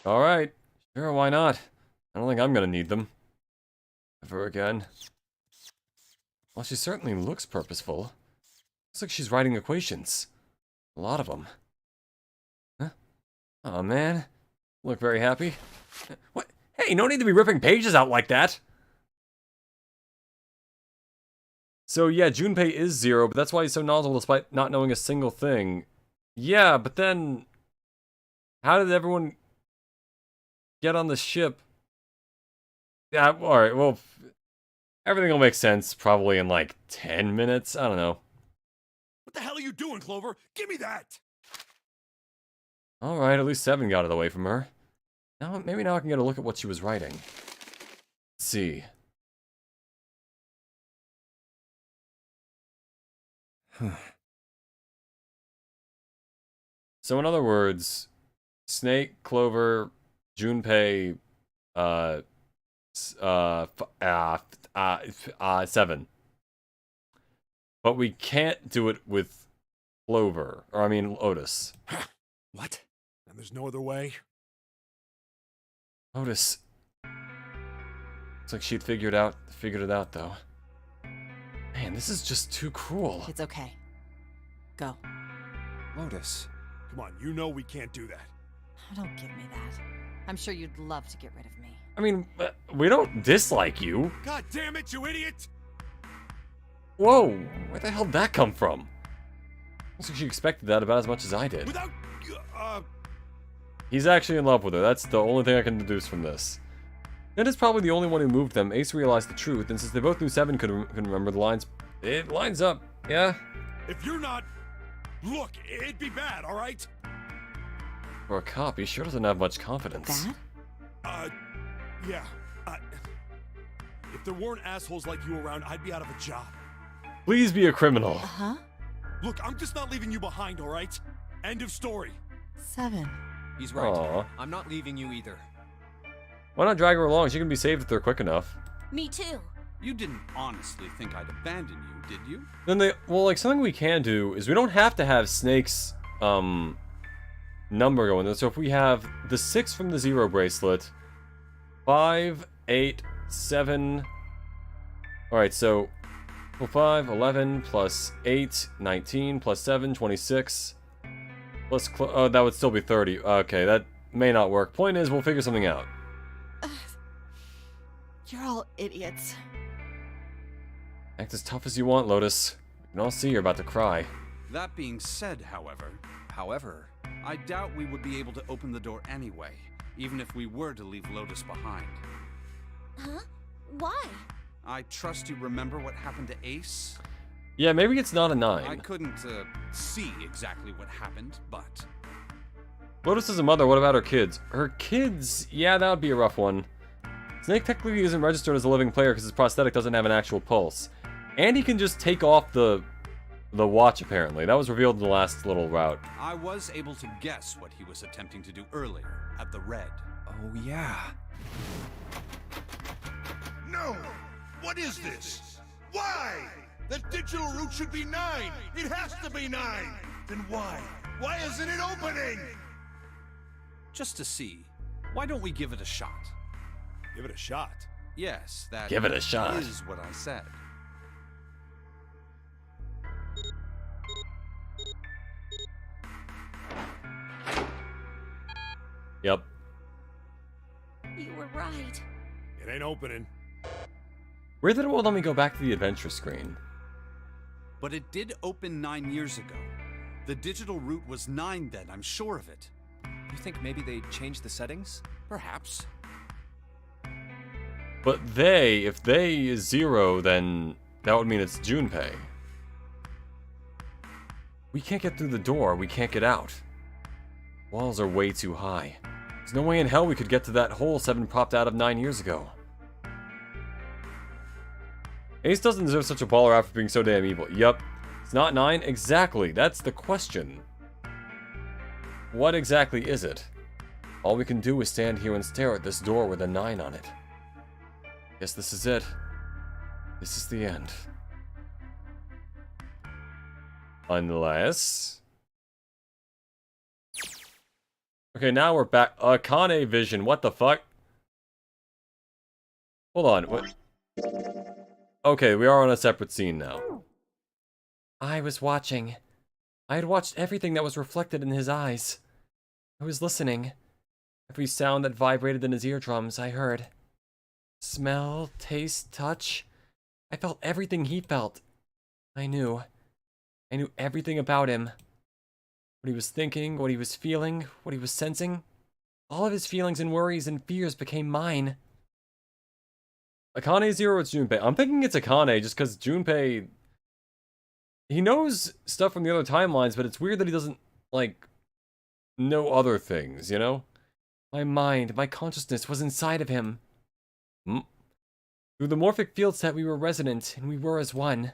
Alright. Sure, why not? I don't think I'm gonna need them. Ever again. Well, she certainly looks purposeful. Looks like she's writing equations. A lot of them. Huh? Oh man, look very happy. What? Hey, no need to be ripping pages out like that. So yeah, Junpei is 0, but that's why he's so knowledgeable despite not knowing a single thing. Yeah, but then how did everyone get on the ship? Yeah, alright, well, everything will make sense probably in like 10 minutes. I don't know. What the hell are you doing, Clover? Give me that! Alright, at least 7 got it away from her. Now, maybe now I can get a look at what she was writing. Let's see. So in other words, Snake, Clover, Junpei, 7. But we can't do it with Clover, or I mean Otis. What? And there's no other way? Otis. Looks like she'd figured it out though. Man, this is just too cruel. It's okay. Go. Lotus. Come on, you know we can't do that. Oh, don't give me that. I'm sure you'd love to get rid of me. I mean, we don't dislike you. God damn it, you idiot! Whoa, where the hell did that come from? Looks like she expected that about as much as I did. Without, He's actually in love with her. That's the only thing I can deduce from this. Ned is probably the only one who moved them. Ace realized the truth, and since they both knew 7 could remember the lines, it lines up. Yeah? if you're not... Look, it'd be bad, alright? For a cop, he sure doesn't have much confidence. Dad? Yeah. If there weren't assholes like you around, I'd be out of a job. Please be a criminal. Uh-huh. Look, I'm just not leaving you behind, alright? End of story. 7. He's right. Aw. I'm not leaving you either. Why not drag her along? She can be saved if they're quick enough. Me too. You didn't honestly think I'd abandon you, did you? Then well, like, something we can do is we don't have to have Snake's, number going. So if we have the 6 from the 0 bracelet, 5, 8, 7... Alright, so... Well, 5, 11, plus 8, 19, plus 7, 26. Plus, oh, that would still be 30. Okay, that may not work. Point is, we'll figure something out. You're all idiots. Act as tough as you want, Lotus. We can all see you're about to cry. That being said, however, I doubt we would be able to open the door anyway, even if we were to leave Lotus behind. Huh? Why? I trust you remember what happened to Ace? Yeah, maybe it's not a I 9. couldn't, see exactly what happened, but... Lotus is a mother, what about her kids? Her kids, yeah, that would be a rough one. Snake technically isn't registered as a living player because his prosthetic doesn't have an actual pulse. And he can just take off the watch, apparently. That was revealed in the last little route. I was able to guess what he was attempting to do earlier, at the Red. Oh, yeah. No! What is this? Why? The digital route should be 9! It has to be 9! Then why? Why isn't it opening? Just to see, why don't we give it a shot? Give it a shot. Yes, that Give it a shot. is what I said. Yep. You were right. It ain't opening. Weird that it won't let me go back to the adventure screen. But it did open 9 years ago. The digital route was 9 then, I'm sure of it. You think maybe they changed the settings? Perhaps. But if they is 0, then that would mean it's Junpei. We can't get through the door, we can't get out. Walls are way too high. There's no way in hell we could get to that hole 7 popped out of 9 years ago. Ace doesn't deserve such a baller after being so damn evil. Yup. It's not 9? Exactly. That's the question. What exactly is it? All we can do is stand here and stare at this door with a 9 on it. Guess this is it. This is the end. Unless... Okay, now we're back. Akane Vision. What the fuck? Hold on. What? Okay, we are on a separate scene now. I was watching. I had watched everything that was reflected in his eyes. I was listening. Every sound that vibrated in his eardrums, I heard. Smell, taste, touch. I felt everything he felt. I knew everything about him. What he was thinking, what he was feeling, what he was sensing. All of his feelings and worries and fears became mine. Akane Zero, it's Junpei. I'm thinking it's Akane just because Junpei... He knows stuff from the other timelines, but it's weird that he doesn't, like, know other things, you know? My mind, my consciousness was inside of him. Through the morphic field set, we were resonant, and we were as one.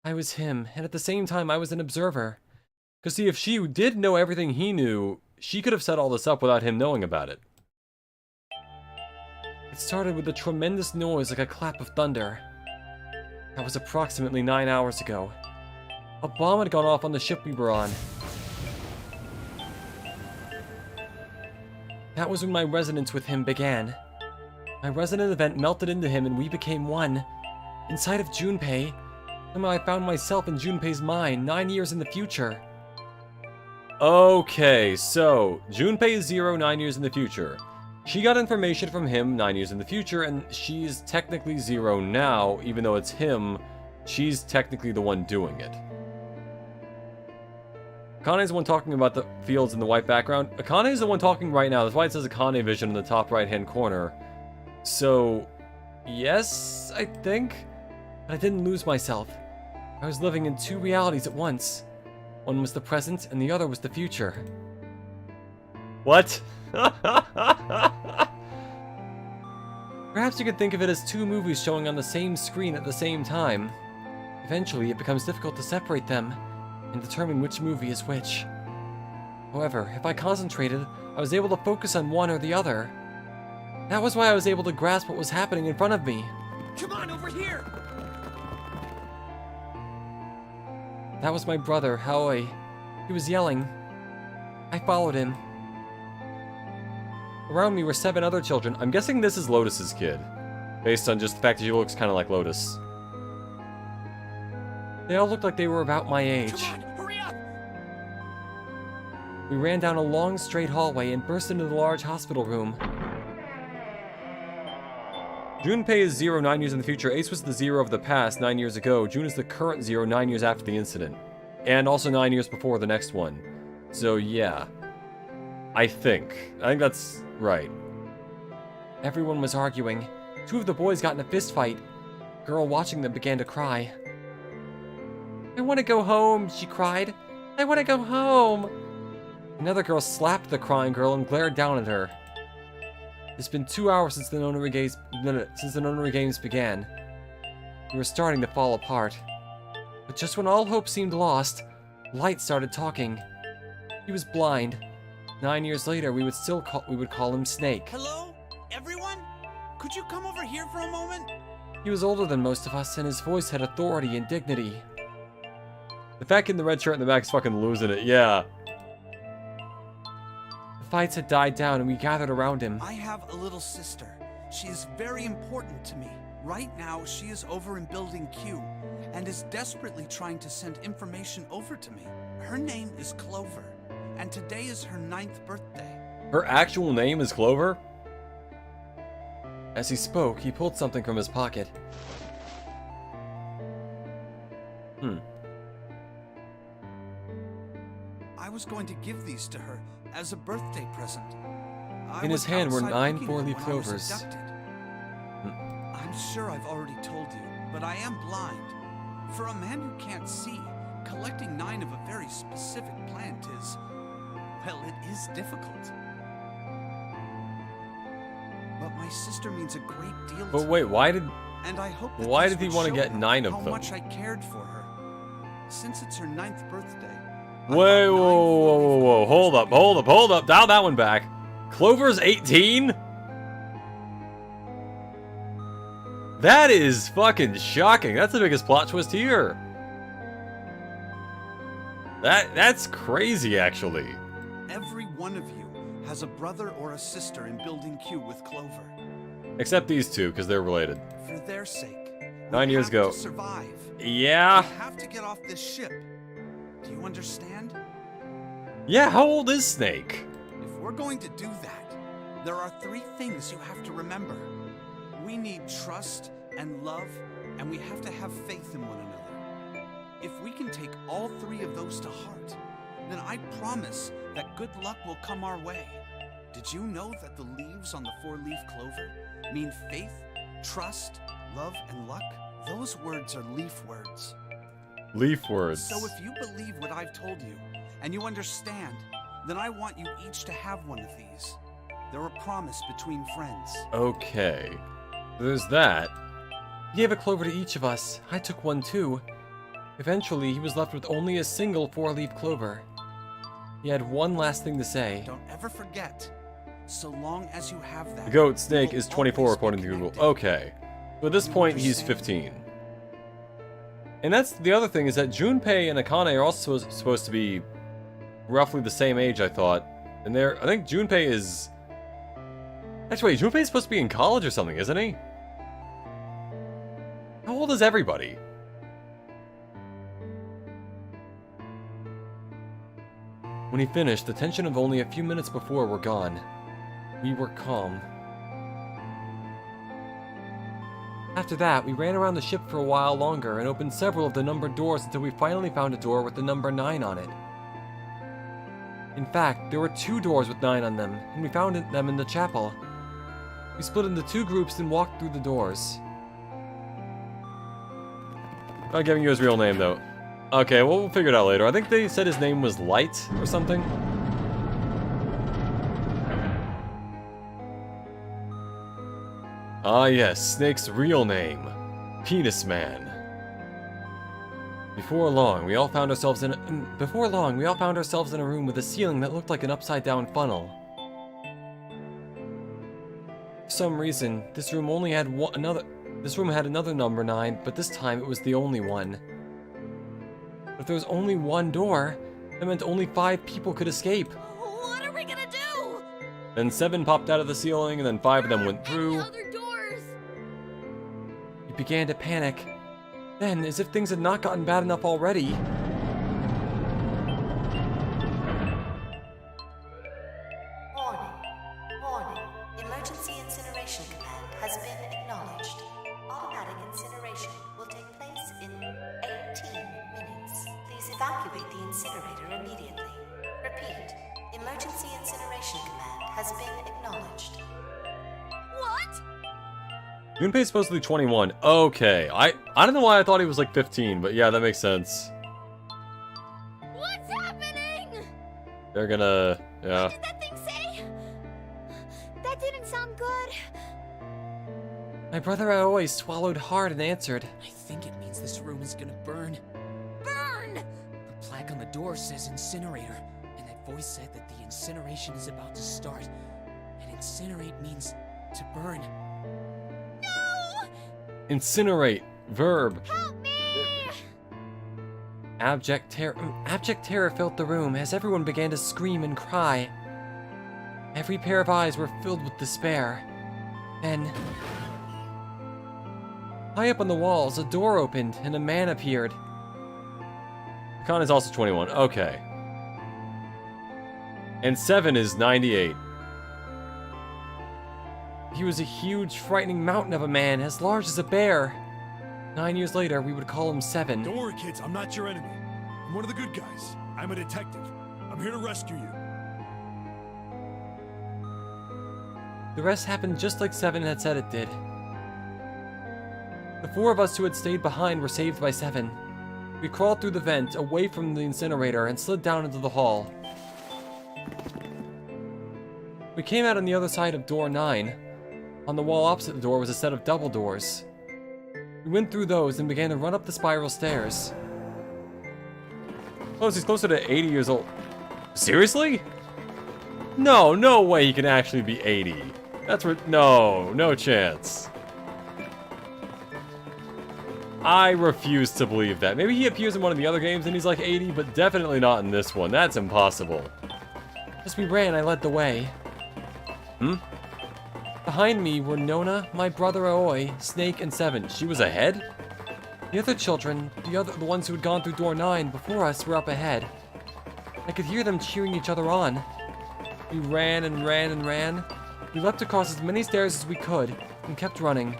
I was him, and at the same time, I was an observer. Because see, if she did know everything he knew, she could have set all this up without him knowing about it. It started with a tremendous noise like a clap of thunder. That was approximately 9 hours ago. A bomb had gone off on the ship we were on. That was when my resonance with him began. My resonant event melted into him and we became one. Inside of Junpei, somehow I found myself in Junpei's mind 9 years in the future. Okay, so Junpei is 0 9 years in the future. She got information from him 9 years in the future, and she's technically 0 now, even though it's him. She's technically the one doing it. Akane's the one talking about the fields in the white background. Akane's the one talking right now. That's why it says Akane Vision in the top right-hand corner. So, yes, I think. But I didn't lose myself. I was living in 2 realities at once. One was the present, and the other was the future. What? Perhaps you could think of it as 2 movies showing on the same screen at the same time. Eventually, it becomes difficult to separate them and determine which movie is which. However, if I concentrated, I was able to focus on one or the other. That was why I was able to grasp what was happening in front of me. Come on, over here! That was my brother, Haoi. He was yelling. I followed him. Around me were 7 other children. I'm guessing this is Lotus's kid, based on just the fact that she looks kind of like Lotus. They all looked like they were about my age. Come on, hurry up! We ran down a long, straight hallway and burst into the large hospital room. Junpei is 0 9 years in the future. Ace was the 0 of the past 9 years ago. June is the current 0 9 years after the incident. And also 9 years before the next one. So yeah. I think that's right. Everyone was arguing. 2 of the boys got in a fist fight. A girl watching them began to cry. I want to go home, she cried. I want to go home. Another girl slapped the crying girl and glared down at her. It's been 2 hours since the Nonary Games began. We were starting to fall apart. But just when all hope seemed lost, Light started talking. He was blind. 9 years later, we would call him Snake. Hello? Everyone? Could you come over here for a moment? He was older than most of us, and his voice had authority and dignity. The fat kid in the red shirt in the back is fucking losing it, yeah. The fights had died down, and we gathered around him. I have a little sister. She is very important to me. Right now, she is over in Building Q, and is desperately trying to send information over to me. Her name is Clover, and today is her 9th birthday. Her actual name is Clover? As he spoke, he pulled something from his pocket. I was going to give these to her as a birthday present. In his hand were 9 4-leaf when I was clovers. abducted. I'm sure I've already told you, but I am blind. For a man who can't see, collecting 9 of a very specific plant is, well, it is difficult. But my sister means a great deal to But wait, me, why did... and I hope that why this did he would want to show get her 9 of how them? much I cared for her. Since it's her 9th birthday. Wait, whoa, whoa, whoa, whoa, hold up, dial that one back. Clover's 18? That is fucking shocking. That's the biggest plot twist here. That's crazy, actually. Every one of you has a brother or a sister in Building Q with Clover. Except these 2, because they're related. For their sake. 9 years we have ago. to survive. Yeah. We have to get off this ship. Do you understand? Yeah, how old is Snake? If we're going to do that, there are 3 things you have to remember. We need trust and love, and we have to have faith in one another. If we can take all 3 of those to heart, then I promise that good luck will come our way. Did you know that the leaves on the 4-leaf clover mean faith, trust, love, and luck? Those words are leaf words. Leaf words. So if you believe what I've told you, and you understand, then I want you each to have one of these. They're a promise between friends. Okay. There's that. He gave a clover to each of us. I took one too. Eventually, he was left with only a single 4-leaf clover. He had one last thing to say. Don't ever forget, so long as you have that. The goat snake you will is 24 always be according to Google. connected. Okay. So at this You point, he's understand? 15. And that's the other thing, is that Junpei and Akane are also supposed to be roughly the same age, I thought. And I think Junpei is... Actually, wait, Junpei's supposed to be in college or something, isn't he? How old is everybody? When he finished, the tension of only a few minutes before were gone. We were calm. After that, we ran around the ship for a while longer and opened several of the numbered doors until we finally found a door with the number 9 on it. In fact, there were 2 doors with 9 on them, and we found them in the chapel. We split into 2 groups and walked through the doors. Not giving you his real name, though. Okay, well, we'll figure it out later. I think they said his name was Light or something. Ah yes, Snake's real name. Penis Man. Before long, we all found ourselves in a room with a ceiling that looked like an upside-down funnel. For some reason, this room had another number 9, but this time it was the only one. But if there was only one door, that meant only 5 people could escape. What are we gonna do? Then 7 popped out of the ceiling, and then 5 of them went through. Other doors. We began to panic. Then, as if things had not gotten bad enough already, Warning. Emergency incineration command has been acknowledged. Automatic incineration will take place in 18 minutes. Please evacuate the incinerator immediately. Repeat. Emergency incineration command has been acknowledged. What? Junpei's supposedly 21. Okay, I don't know why I thought he was like 15, but yeah, that makes sense. What's happening? They're gonna, yeah. What did that thing say? That didn't sound good. My brother Aoi swallowed hard and answered. I think it means this room is gonna burn. Burn! The plaque on the door says incinerator, and that voice said that the incineration is about to start. And incinerate means to burn. No! Incinerate. Verb. Help me! Abject terror filled the room as everyone began to scream and cry. Every pair of eyes were filled with despair. Then, high up on the walls, a door opened and a man appeared. Khan is also 21. Okay. And 7 is 98. He was a huge, frightening mountain of a man, as large as a bear. 9 years later, we would call him 7. Don't worry, kids. I'm not your enemy. I'm one of the good guys. I'm a detective. I'm here to rescue you. The rest happened just like 7 had said it did. The 4 of us who had stayed behind were saved by 7. We crawled through the vent, away from the incinerator, and slid down into the hall. We came out on the other side of door 9. On the wall opposite the door was a set of double doors. We went through those and began to run up the spiral stairs. Oh, he's closer to 80 years old. Seriously? No way he can actually be 80. No chance. I refuse to believe that. Maybe he appears in one of the other games and he's like 80, but definitely not in this one. That's impossible. As we ran, I led the way. Behind me were Nona, my brother Aoi, Snake, and 7. She was ahead? The other children, the ones who had gone through door 9 before us, were up ahead. I could hear them cheering each other on. We ran and ran and ran. We leapt across as many stairs as we could and kept running.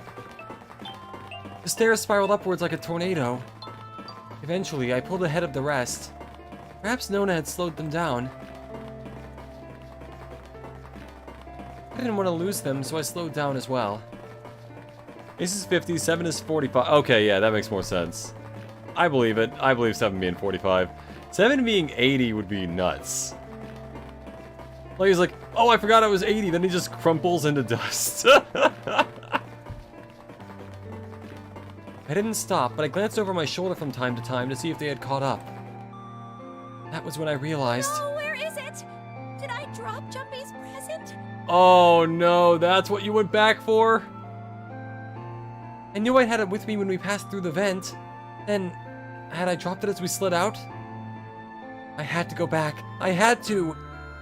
The stairs spiraled upwards like a tornado. Eventually, I pulled ahead of the rest. Perhaps Nona had slowed them down. I didn't want to lose them, so I slowed down as well. Ace is 50, 7 is 45. Okay, yeah, that makes more sense. I believe it. I believe 7 being 45. 7 being 80 would be nuts. Like, he's like, oh, I forgot I was 80. Then he just crumples into dust. I didn't stop, but I glanced over my shoulder from time to time to see if they had caught up. That was when I realized... No, where is it? Did I drop Jumpy's present? Oh no, that's what you went back for? I knew I had it with me when we passed through the vent. Then, had I dropped it as we slid out? I had to go back. I had to!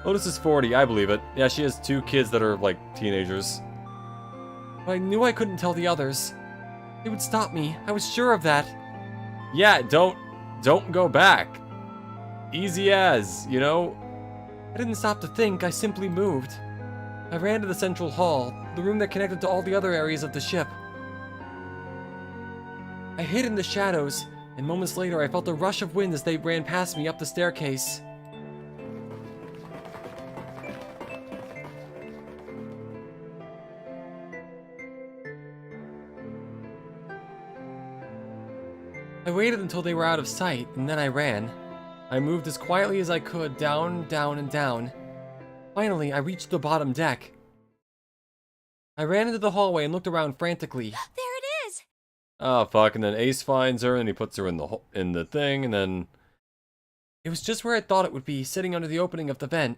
Lotus is 40, I believe it. Yeah, she has 2 kids that are, like, teenagers. But I knew I couldn't tell the others. They would stop me. I was sure of that. Yeah, don't go back. Easy as, you know? I didn't stop to think, I simply moved. I ran to the central hall, the room that connected to all the other areas of the ship. I hid in the shadows, and moments later I felt a rush of wind as they ran past me up the staircase. I waited until they were out of sight, and then I ran. I moved as quietly as I could, down, down, and down. Finally, I reached the bottom deck. I ran into the hallway and looked around frantically. There it is! Oh, fuck, and then Ace finds her, and he puts her in the thing, and then... It was just where I thought it would be, sitting under the opening of the vent.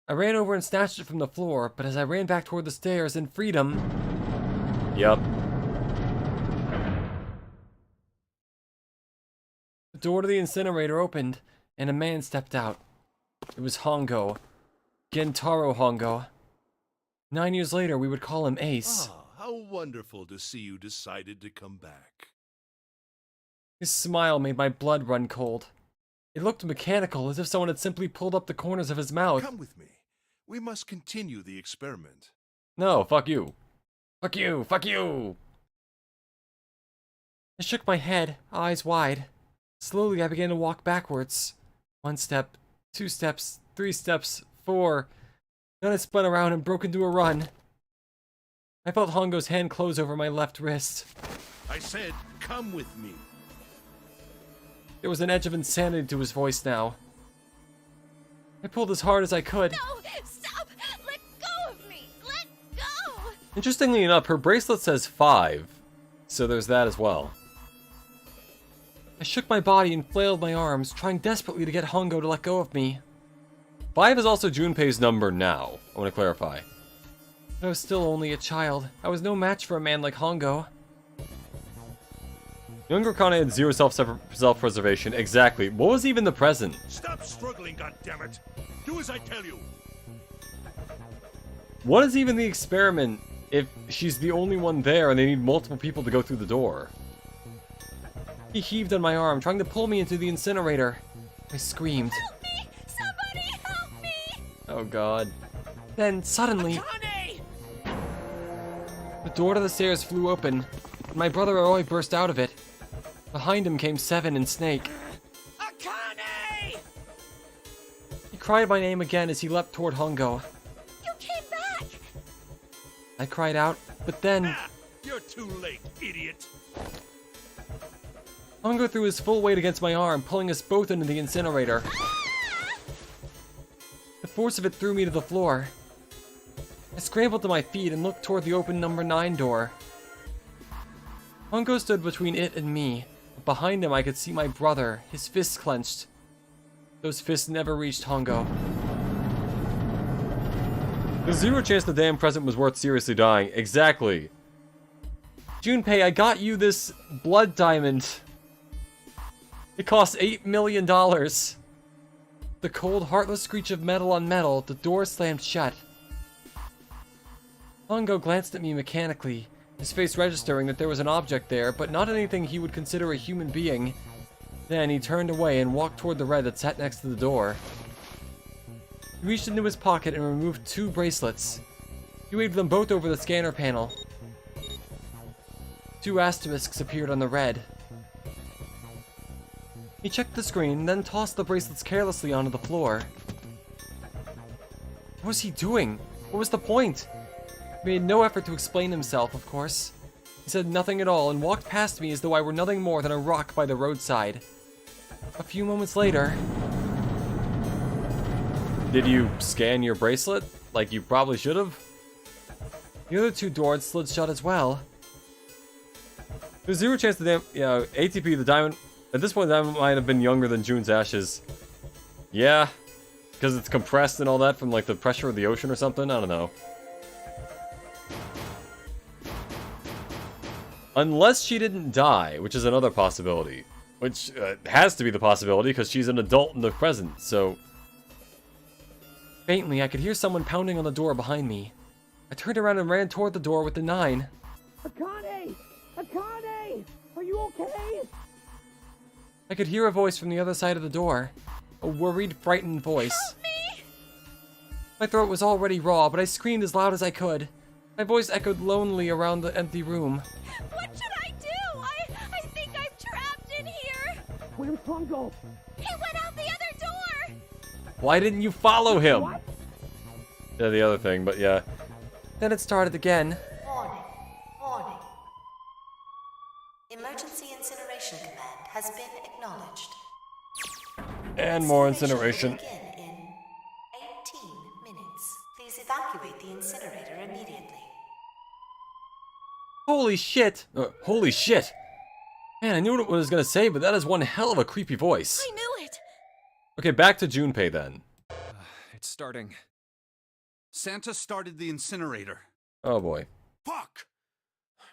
I ran over and snatched it from the floor, but as I ran back toward the stairs in freedom... Yup. The door to the incinerator opened, and a man stepped out. It was Hongo. Gentaro Hongo. 9 years later, we would call him Ace. Ah, how wonderful to see you decided to come back. His smile made my blood run cold. It looked mechanical, as if someone had simply pulled up the corners of his mouth. Come with me. We must continue the experiment. No, fuck you. Fuck you, fuck you! I shook my head, eyes wide. Slowly, I began to walk backwards. 1 step, 2 steps, 3 steps, 4. Then I spun around and broke into a run. I felt Hongo's hand close over my left wrist. I said, come with me. There was an edge of insanity to his voice now. I pulled as hard as I could. No! Stop! Let go of me! Let go! Interestingly enough, her bracelet says 5, so there's that as well. I shook my body and flailed my arms, trying desperately to get Hongo to let go of me. 5 is also Junpei's number now, I want to clarify. But I was still only a child. I was no match for a man like Hongo. Younger Kane had 0 self-preservation. Exactly. What was even the present? Stop struggling, goddammit! Do as I tell you! What is even the experiment if she's the only one there and they need multiple people to go through the door? He heaved on my arm, trying to pull me into the incinerator. I screamed. Help me! Somebody help me! Oh god. Then, suddenly... Akane! The door to the stairs flew open, and my brother Aoi burst out of it. Behind him came Seven and Snake. Akane! He cried my name again as he leapt toward Hongo. You came back! I cried out, but then... Ah, you're too late, idiot! Hongo threw his full weight against my arm, pulling us both into the incinerator. The force of it threw me to the floor. I scrambled to my feet and looked toward the open number 9 door. Hongo stood between it and me, but behind him I could see my brother, his fists clenched. Those fists never reached Hongo. There's 0 chance the damn present was worth seriously dying. Exactly. Junpei, I got you this blood diamond. It cost $8 million. The cold, heartless screech of metal on metal, the door slammed shut. Hongo glanced at me mechanically, his face registering that there was an object there, but not anything he would consider a human being. Then he turned away and walked toward the red that sat next to the door. He reached into his pocket and removed 2 bracelets. He waved them both over the scanner panel. 2 asterisks appeared on the red. He checked the screen, then tossed the bracelets carelessly onto the floor. What was he doing? What was the point? He made no effort to explain himself, of course. He said nothing at all and walked past me as though I were nothing more than a rock by the roadside. A few moments later... Did you scan your bracelet? Like you probably should have? The other 2 doors slid shut as well. There's 0 chance the ATP, the diamond... At this point, the diamond might have been younger than June's ashes. Yeah, because it's compressed and all that from like the pressure of the ocean or something? I don't know. Unless she didn't die, which is another possibility. Which has to be the possibility because she's an adult in the present, so... Faintly, I could hear someone pounding on the door behind me. I turned around and ran toward the door with the 9. Akane! Akane! Are you okay? I could hear a voice from the other side of the door. A worried, frightened voice. Help me! My throat was already raw, but I screamed as loud as I could. My voice echoed lonely around the empty room. What should I do? I think I'm trapped in here. Where's Hongo? He went out the other door. Why didn't you follow him? What? Yeah, the other thing, but yeah. Then it started again. Warning. Warning. Emergency Incineration Command has been acknowledged. And more incineration. Will begin in 18 minutes. Please evacuate the incinerator immediately. Holy shit! Holy shit! Man, I knew what it was gonna say, but that is one hell of a creepy voice. I knew it. Okay, back to Junpei then. It's starting. Santa started the incinerator. Oh boy. Fuck!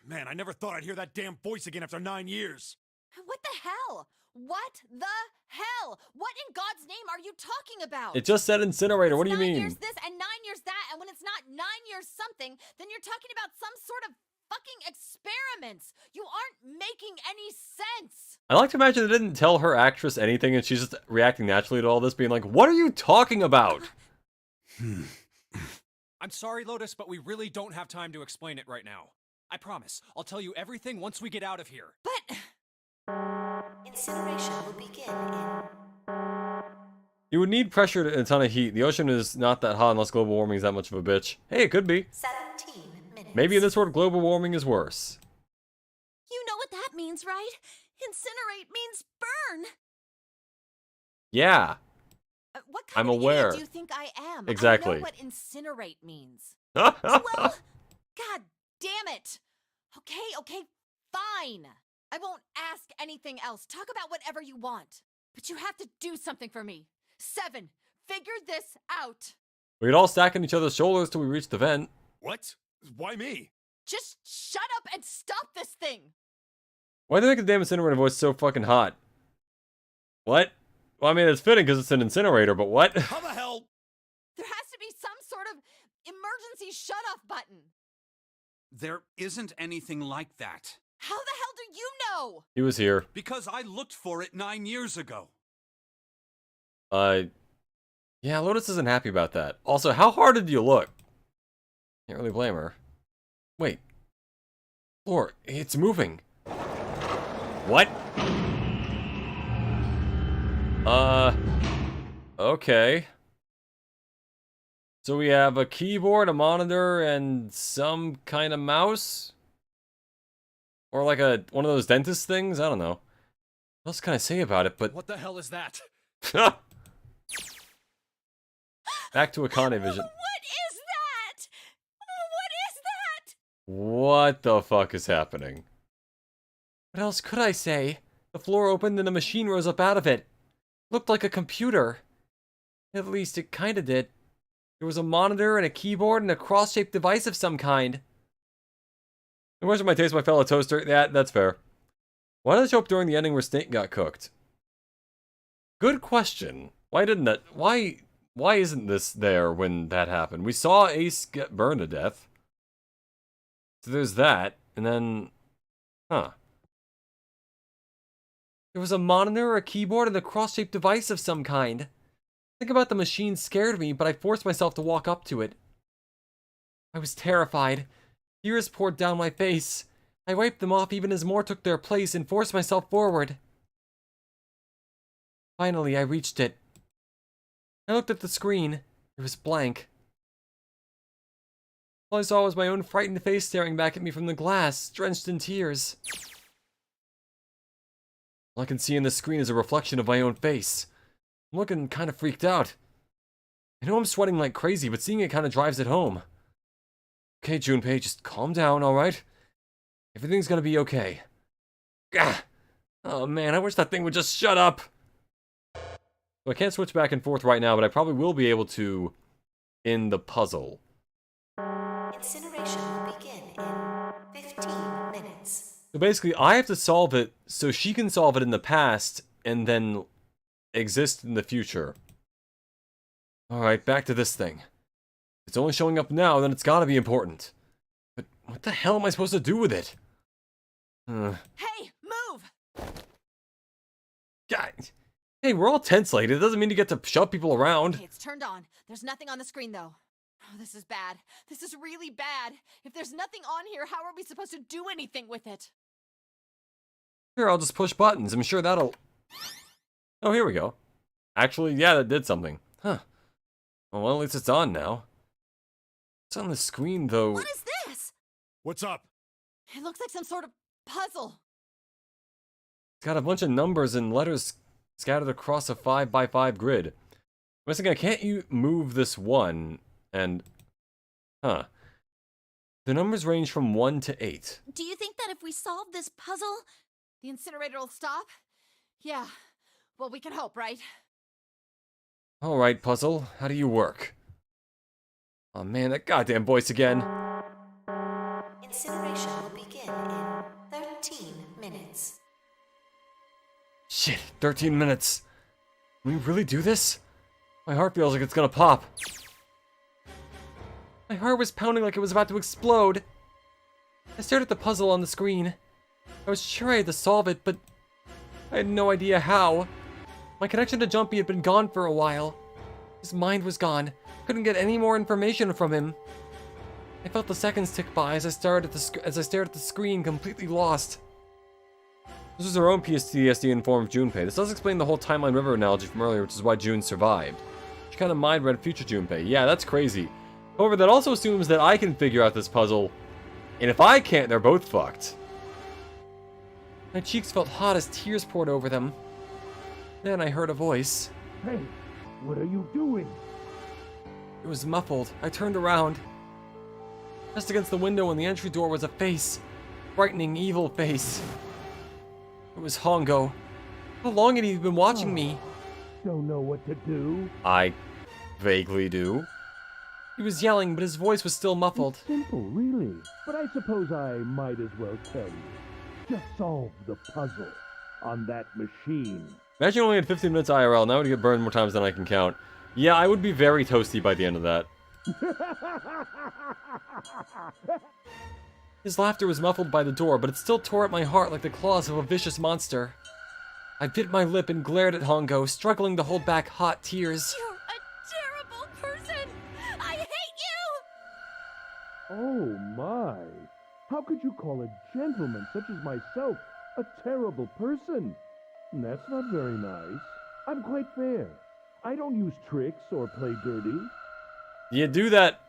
Man, I never thought I'd hear that damn voice again after 9 years. What the hell? What the hell? What in God's name are you talking about? It just said incinerator, what do you It's 9 mean? years this and 9 years that, and when it's not 9 years something, then you're talking about some sort of fucking experiments. You aren't making any sense. I like to imagine they didn't tell her actress anything and she's just reacting naturally to all this, being like, what are you talking about? I'm sorry, Lotus, but we really don't have time to explain it right now. I promise, I'll tell you everything once we get out of here. But Incineration will begin in... You would need pressure and a ton of heat. The ocean is not that hot unless global warming is that much of a bitch. Hey, it could be. 17 minutes. Maybe in this world, global warming is worse. you know what that means, right? Incinerate means burn. Yeah. What kind I'm of aware. idiot do you think I am? Exactly. I know what incinerate means. Well, God damn it. Okay, fine. I won't ask anything else. Talk about whatever you want. But you have to do something for me. 7, figure this out. We could all stack on each other's shoulders till we reach the vent. What? Why me? Just shut up and stop this thing. Why do they make the damn incinerator voice so fucking hot? What? Well, I mean, it's fitting because it's an incinerator, but what? How the hell? There has to be some sort of emergency shut-off button. There isn't anything like that. How the hell do you know? He was here. Because I looked for it 9 years ago. Yeah, Lotus isn't happy about that. Also, how hard did you look? Can't really blame her. Wait. Floor, it's moving. What? Okay. So we have a keyboard, a monitor, and some kind of mouse? Or like one of those dentist things? I don't know. What else can I say about it, but... What the hell is that? Back to Akane Vision. What is that? What is that? What the fuck is happening? What else could I say? The floor opened and a machine rose up out of it. Looked like a computer. At least it kinda did. There was a monitor and a keyboard and a cross-shaped device of some kind. The question might taste my fellow toaster. Yeah, that's fair. Why did it show up during the ending where Snake got cooked? Good question. Why didn't that... Why isn't this there when that happened? We saw Ace get burned to death. So there's that. And then... Huh. There was a monitor, a keyboard, and a cross-shaped device of some kind. Think about the machine scared me, but I forced myself to walk up to it. I was terrified. Tears poured down my face. I wiped them off even as more took their place and forced myself forward. Finally, I reached it. I looked at the screen. It was blank. All I saw was my own frightened face staring back at me from the glass, drenched in tears. All I can see in the screen is a reflection of my own face. I'm looking kind of freaked out. I know I'm sweating like crazy, but seeing it kind of drives it home. Okay, Junpei, just calm down, alright? Everything's gonna be okay. Gah! Oh man, I wish that thing would just shut up! So I can't switch back and forth right now, but I probably will be able to in the puzzle. Incineration will begin in 15 minutes. So basically, I have to solve it so she can solve it in the past and then exist in the future. Alright, back to this thing. If it's only showing up now, then it's gotta be important. But what the hell am I supposed to do with it? Hey, move! God. Hey, we're all tense like it. It doesn't mean you get to shove people around. Okay, it's turned on. There's nothing on the screen, though. Oh, this is bad. This is really bad. If there's nothing on here, how are we supposed to do anything with it? Here, I'll just push buttons. I'm sure that'll... Oh, here we go. Actually, yeah, that did something. Huh. Well, at least it's on now. What's on the screen, though? What is this? What's up? It looks like some sort of puzzle. It's got a bunch of numbers and letters scattered across a 5x5 grid. I was thinking, can't you move this one? And... Huh. The numbers range from 1 to 8. Do you think that if we solve this puzzle, the incinerator will stop? Yeah. Well, we can hope, right? Alright, puzzle. How do you work? Oh man, that goddamn voice again. Incineration will begin in 13 minutes. Shit, 13 minutes. Can we really do this? My heart feels like it's gonna pop. My heart was pounding like it was about to explode. I stared at the puzzle on the screen. I was sure I had to solve it, but I had no idea how. My connection to Jumpy had been gone for a while. His mind was gone. Couldn't get any more information from him. I felt the seconds tick by as I stared at the screen, completely lost. This was her own PTSD in the form of Junpei. This does explain the whole Timeline River analogy from earlier, which is why June survived. She kind of mind-read future Junpei. Yeah, that's crazy. However, that also assumes that I can figure out this puzzle, and if I can't, they're both fucked. My cheeks felt hot as tears poured over them. Then I heard a voice. Hey, what are you doing? It was muffled. I turned around. Just against the window in the entry door was a face. Frightening, evil face. It was Hongo. How long had he been watching me? Don't know what to do. I vaguely do. He was yelling, but his voice was still muffled. It's simple, really. But I suppose I might as well tell you. Just solve the puzzle on that machine. Imagine only had 15 minutes IRL. Now I would get burned more times than I can count. Yeah, I would be very toasty by the end of that. His laughter was muffled by the door, but it still tore at my heart like the claws of a vicious monster. I bit my lip and glared at Hongo, struggling to hold back hot tears. You're a terrible person! I hate you! Oh my. How could you call a gentleman such as myself a terrible person? That's not very nice. I'm quite fair. I don't use tricks or play dirty. You do that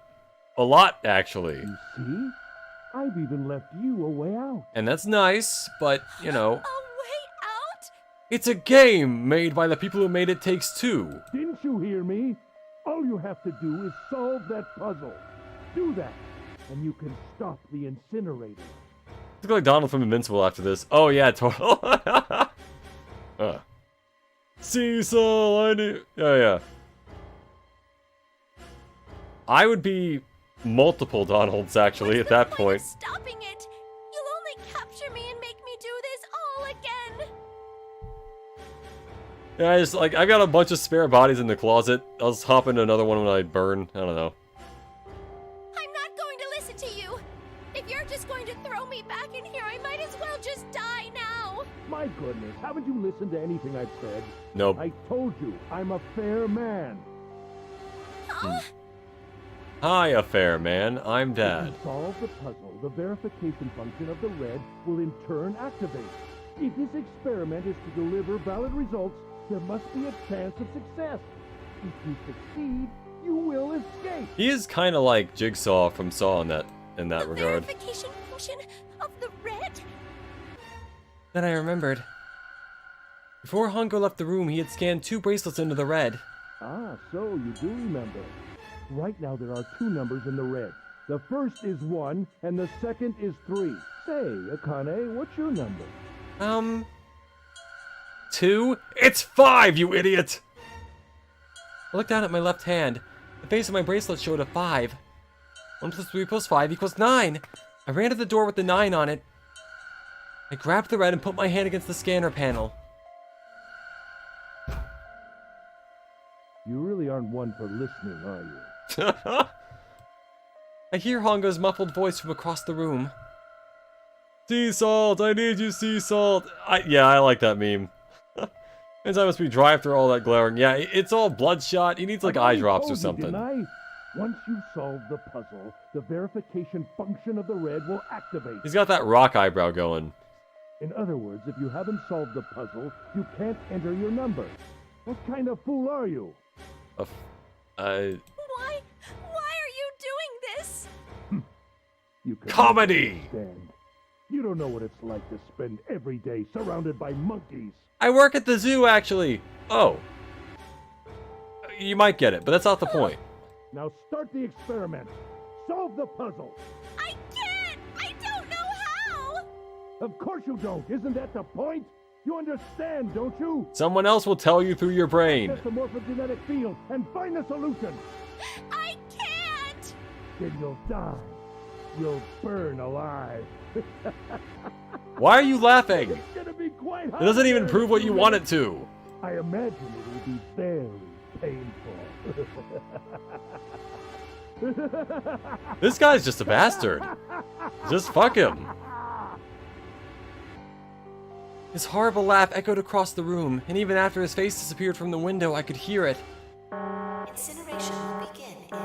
a lot, actually. You see? I've even left you a way out. And that's nice, but, you know... A way out? It's a game made by the people who made It Takes Two. Didn't you hear me? All you have to do is solve that puzzle. Do that, and you can stop the incinerator. Look like Donald from Invincible after this. Oh yeah, total. Cecil, I knew. Oh yeah. I would be multiple Donalds actually at that point. Stopping it! You'll only capture me and make me do this all again! Yeah, I've got a bunch of spare bodies in the closet. I'll just hop into another one when I burn. I don't know. I'm not going to listen to you! If you're just going to throw me back in here, I might as well just die now! My goodness, haven't you listened to anything I've said? Nope. I told you, I'm a fair man. Hi, a fair man. I'm If Dad. you solve the puzzle, the verification function of the red will in turn activate. If this experiment is to deliver valid results, there must be a chance of success. If you succeed, you will escape. He is kind of like Jigsaw from Saw in that regard. Verification function of the red? Then I remembered. Before Hongo left the room, he had scanned 2 bracelets into the red. Ah, so you do remember. Right now there are 2 numbers in the red. The first is 1, and the second is 3. Say, Akane, what's your number? 2? It's 5, you idiot! I looked down at my left hand. The face of my bracelet showed a 5. 1 plus 3 plus 5 equals 9. I ran to the door with the 9 on it. I grabbed the red and put my hand against the scanner panel. You really aren't one for listening, are you? I hear Hongo's muffled voice from across the room. Sea salt, I need you, sea salt. Yeah, I like that meme. Means I must be dry after all that glaring. Yeah, it's all bloodshot. He needs like eye drops or something. Once you solve the puzzle, the verification function of the red will activate. He's got that rock eyebrow going. In other words, if you haven't solved the puzzle, you can't enter your number. What kind of fool are you? Why are you doing this? You can Comedy! understand. You don't know what it's like to spend every day surrounded by monkeys. I work at the zoo, actually. Oh. You might get it, but that's not the point. Now start the experiment. Solve the puzzle. I can't! I don't know how! Of course you don't. Isn't that the point? You understand, don't you? Someone else will tell you through your brain. Test the morphogenetic field and find the solution. I can't! Then you'll die. You'll burn alive. Why are you laughing? It's gonna be quite It doesn't even hard. prove what you want it to. I imagine it will be very painful. This guy's just a bastard. Just fuck him. His horrible laugh echoed across the room, and even after his face disappeared from the window, I could hear it. Incineration will begin in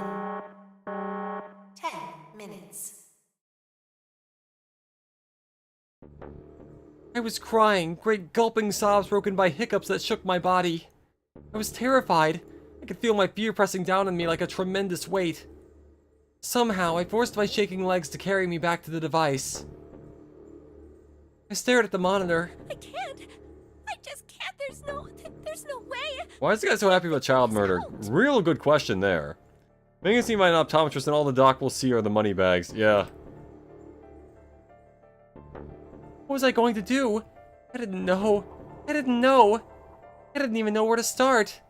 10 minutes. I was crying, great gulping sobs broken by hiccups that shook my body. I was terrified. I could feel my fear pressing down on me like a tremendous weight. Somehow, I forced my shaking legs to carry me back to the device. I stared at the monitor. I can't. I just can't. There's no way. Why is this guy so happy about child murder? Real good question there. Making it seem like an optometrist and all the doc will see are the money bags. Yeah. What was I going to do? I didn't know. I didn't even know where to start.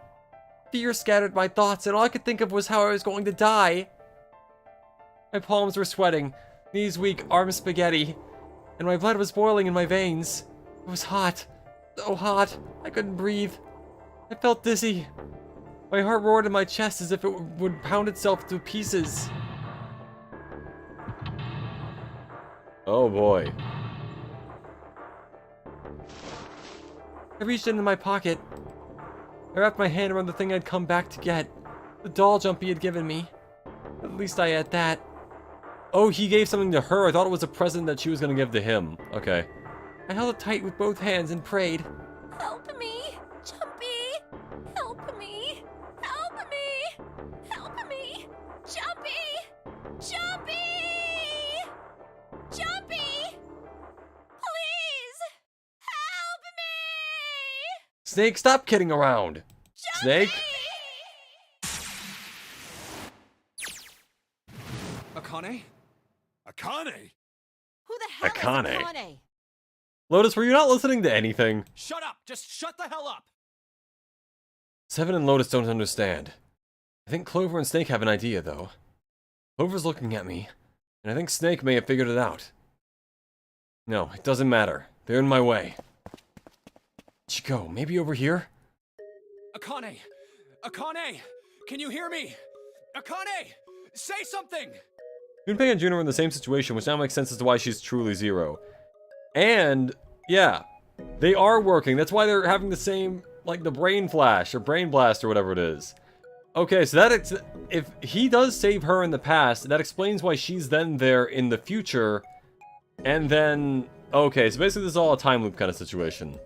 Fear scattered my thoughts, and all I could think of was how I was going to die. My palms were sweating, knees weak, arms spaghetti, and my blood was boiling in my veins. It was hot. So hot. I couldn't breathe. I felt dizzy. My heart roared in my chest as if it would pound itself to pieces. Oh boy. I reached into my pocket. I wrapped my hand around the thing I'd come back to get. The doll jump he had given me. At least I had that. Oh, he gave something to her. I thought it was a present that she was going to give to him. Okay. I held it tight with both hands and prayed. Help me, Jumpy. Help me. Help me. Help me. Jumpy. Jumpy. Jumpy. Please. Help me. Snake, stop kidding around. Snake? Akane? Akane? Who the hell Akane. is Akane? Lotus, were you not listening to anything? Shut up! Just shut the hell up! Seven and Lotus don't understand. I think Clover and Snake have an idea, though. Clover's looking at me, and I think Snake may have figured it out. No, it doesn't matter. They're in my way. Chico, maybe over here? Akane! Akane! Can you hear me? Akane! Say something! Junpei and Juna are in the same situation, which now makes sense as to why she's truly Zero. And, yeah, They are working. That's why they're having the same, like, the brain flash or brain blast or whatever it is. Okay, so that if he does save her in the past, that explains why she's then there in the future. And then, okay, so basically this is all a time loop kind of situation.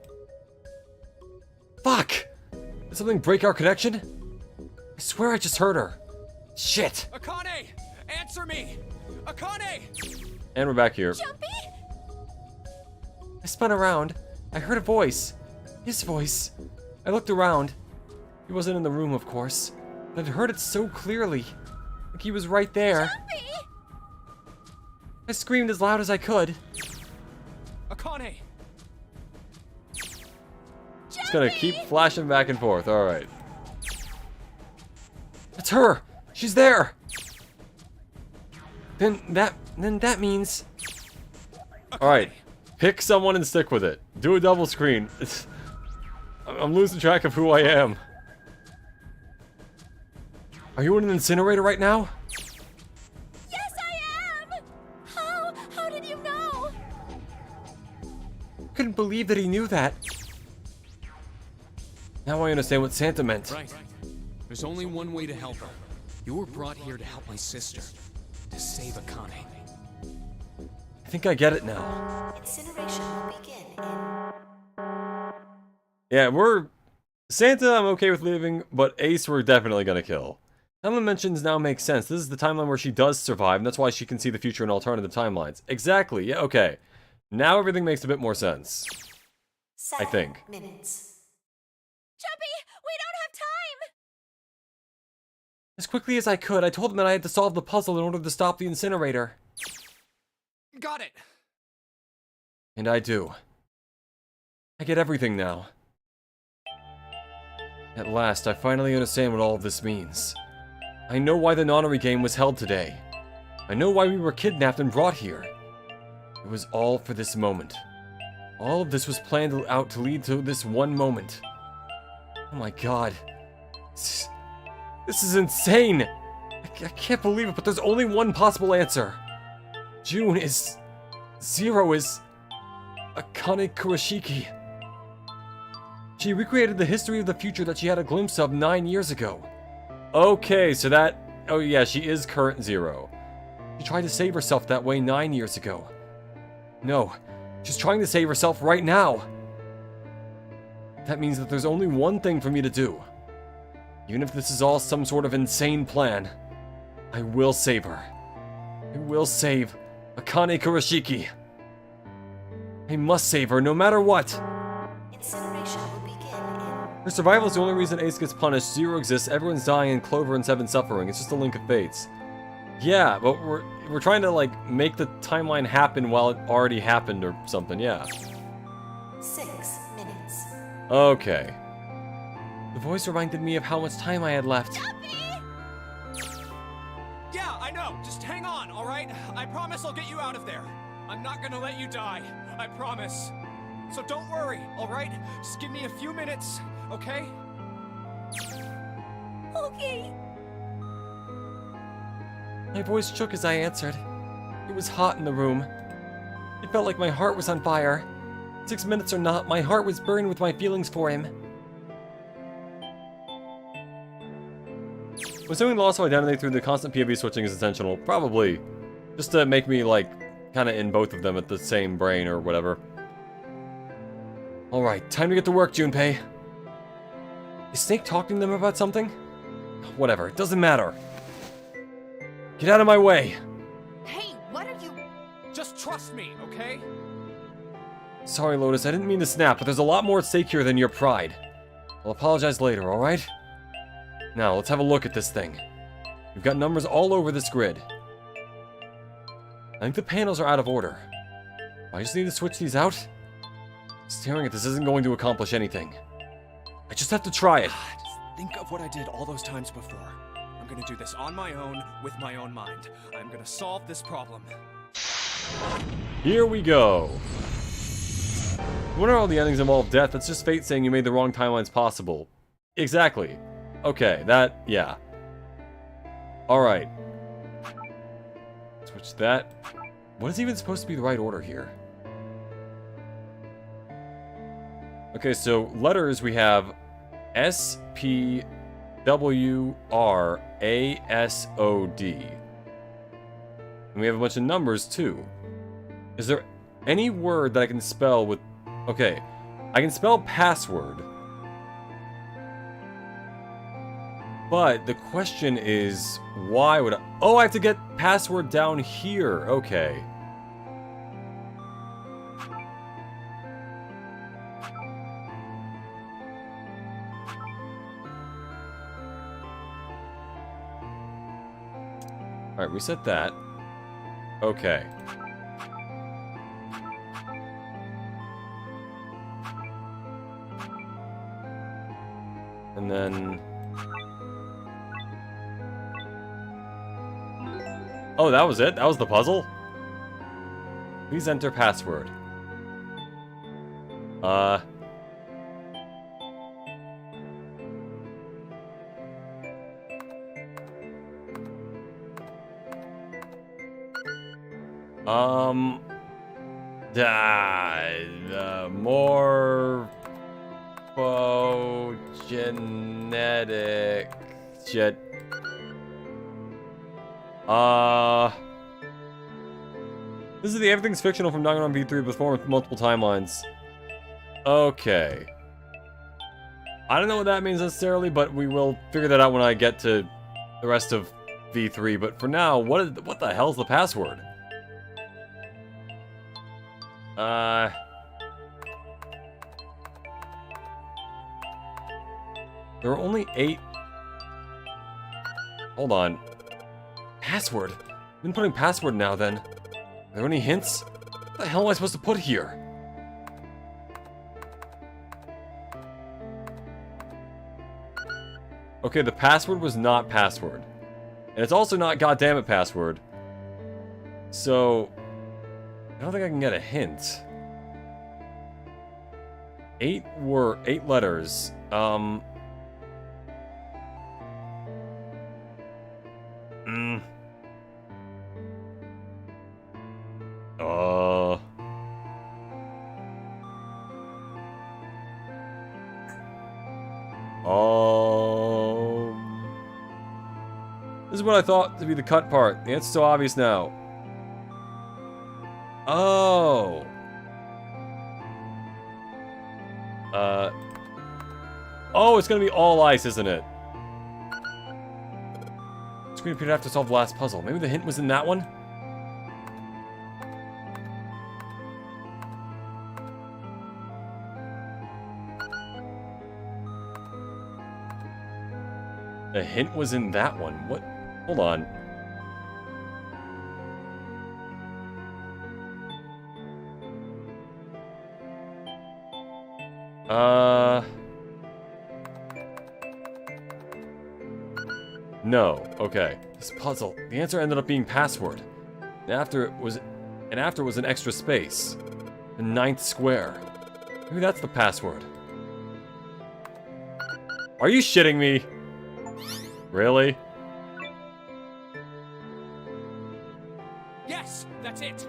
Fuck! Did something break our connection? I swear I just heard her. Shit! Akane! Answer me! Akane! And we're back here. Jumpy? I spun around. I heard a voice. His voice. I looked around. He wasn't in the room, of course. But I'd heard it so clearly. Like he was right there. Jumpy! I screamed as loud as I could. Akane! It's gonna keep flashing back and forth. Alright. It's her! She's there! Then that means... Alright. Pick someone and stick with it. Do a double screen. I'm losing track of who I am. Are you in an incinerator right now? Yes, I am! How did you know? Couldn't believe that he knew that. Now I understand what Santa meant. Right. There's only one way to help her. You were brought here to help my sister. To save Akane. I think I get it now. Incineration will begin in... Yeah, Santa, I'm okay with leaving, but Ace we're definitely gonna kill. Timeline mentions now makes sense. This is the timeline where she does survive, and that's why she can see the future in alternative timelines. Exactly, yeah, okay. Now everything makes a bit more sense. 7 I think. minutes. Jumpy, we don't have time! As quickly as I could, I told him that I had to solve the puzzle in order to stop the incinerator. Got it! And I do. I get everything now. At last, I finally understand what all of this means. I know why the nonary game was held today. I know why we were kidnapped and brought here. It was all for this moment. All of this was planned out to lead to this one moment. Oh my god. This is insane! I can't believe it, but there's only one possible answer. June is... Zero is... Akane Kurashiki. She recreated the history of the future that she had a glimpse of 9 years ago. Okay, so that... Oh yeah, she is current Zero. She tried to save herself that way 9 years ago. No, she's trying to save herself right now. That means that there's only one thing for me to do. Even if this is all some sort of insane plan, I will save her. I will save Akane Kurashiki. I must save her no matter what. Incineration will begin in... Her survival is the only reason Ace gets punished, Zero exists, everyone's dying, and Clover and Seven suffering. It's just a link of fates. Yeah, but we're trying to, like, make the timeline happen while it already happened or something, yeah. 6 minutes. Okay. The voice reminded me of how much time I had left. Yeah, I know. Just hang on, alright? I promise I'll get you out of there. I'm not gonna let you die. I promise. So don't worry, alright? Just give me a few minutes, okay? Okay. My voice shook as I answered. It was hot in the room. It felt like my heart was on fire. 6 minutes or not, my heart was burned with my feelings for him. Was doing loss of identity through the constant POV switching is intentional? Probably. Just to make me, like, kinda in both of them at the same brain or whatever. Alright, time to get to work, Junpei. Is Snake talking to them about something? Whatever, it doesn't matter. Get out of my way! Hey, what are you... Just trust me, okay? Sorry, Lotus, I didn't mean to snap, but there's a lot more at stake here than your pride. I'll apologize later, alright? Now, let's have a look at this thing. We've got numbers all over this grid. I think the panels are out of order. I just need to switch these out? Staring at this isn't going to accomplish anything. I just have to try it. Just think of what I did all those times before. I'm gonna do this on my own, with my own mind. I'm gonna solve this problem. Here we go. What are all the endings involve death? That's just fate saying you made the wrong timelines possible. Exactly. Okay, yeah. Alright. Switch that. What is even supposed to be the right order here? Okay, so letters we have S-P-W-R-A-S-O-D. And we have a bunch of numbers, too. Is there any word that I can spell with... Okay, I can spell password. But the question is, why would I... Oh, I have to get password down here. Okay. Alright, reset that. Okay. And then... Oh, that was it? That was the puzzle? Please enter password. Morphogenetic shit. This is the Everything's Fictional from Danganronpa V3 before with multiple timelines. Okay. I don't know what that means necessarily, but we will figure that out when I get to the rest of V3. But for now, what the hell's the password? There are only 8... Hold on. Password? I've been putting password now, then. Are there any hints? What the hell am I supposed to put here? Okay, the password was not password. And it's also not goddammit password. So... I don't think I can get a hint. 8 letters. This is what I thought to be the cut part. The answer's so obvious now. Oh. Oh, it's gonna be all ice, isn't it? Screen appeared after solve the last puzzle. Maybe the hint was in that one? The hint was in that one. What? Hold on. No. Okay. This puzzle. The answer ended up being password. And after it was an extra space. The 9th square. Maybe that's the password. Are you shitting me? Really? Yes, that's it.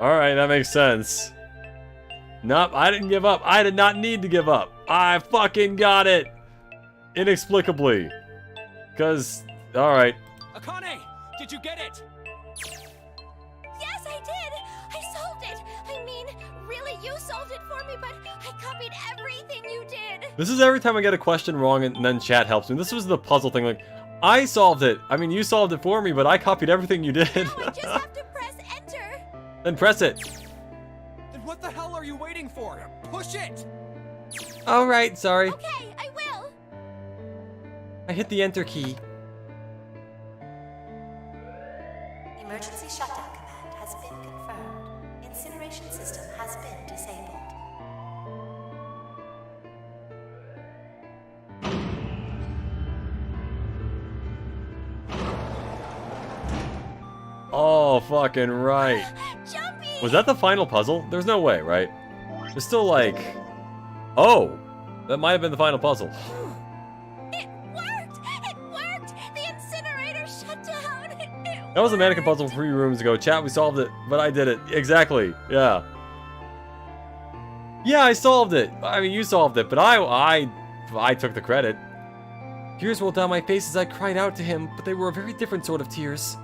Alright, that makes sense. Nope, I didn't give up. I did not need to give up. I fucking got it! Inexplicably. Because, alright. Akane, did you get it? Yes, I did! I solved it! I mean, really, you solved it for me, but I copied everything you did! This is every time I get a question wrong and then chat helps me. This was the puzzle thing, like, I solved it! I mean, you solved it for me, but I copied everything you did. No, I just have to press enter! Then press it! Then what the hell are you waiting for? Push it! Alright, sorry. Okay, I will! I hit the enter key. Emergency shutdown command has been confirmed. Incineration system has been disabled. Oh, fucking right. Jumpy! Was that the final puzzle? There's no way, right? There's still like... Oh! That might have been the final puzzle. It worked! It worked! The incinerator shut down! It That was a mannequin puzzle 3 rooms ago. Chat, we solved it, but I did it. Exactly. Yeah. Yeah, I solved it. I mean, you solved it, but I took the credit. Tears rolled down my face as I cried out to him, but they were a very different sort of tears.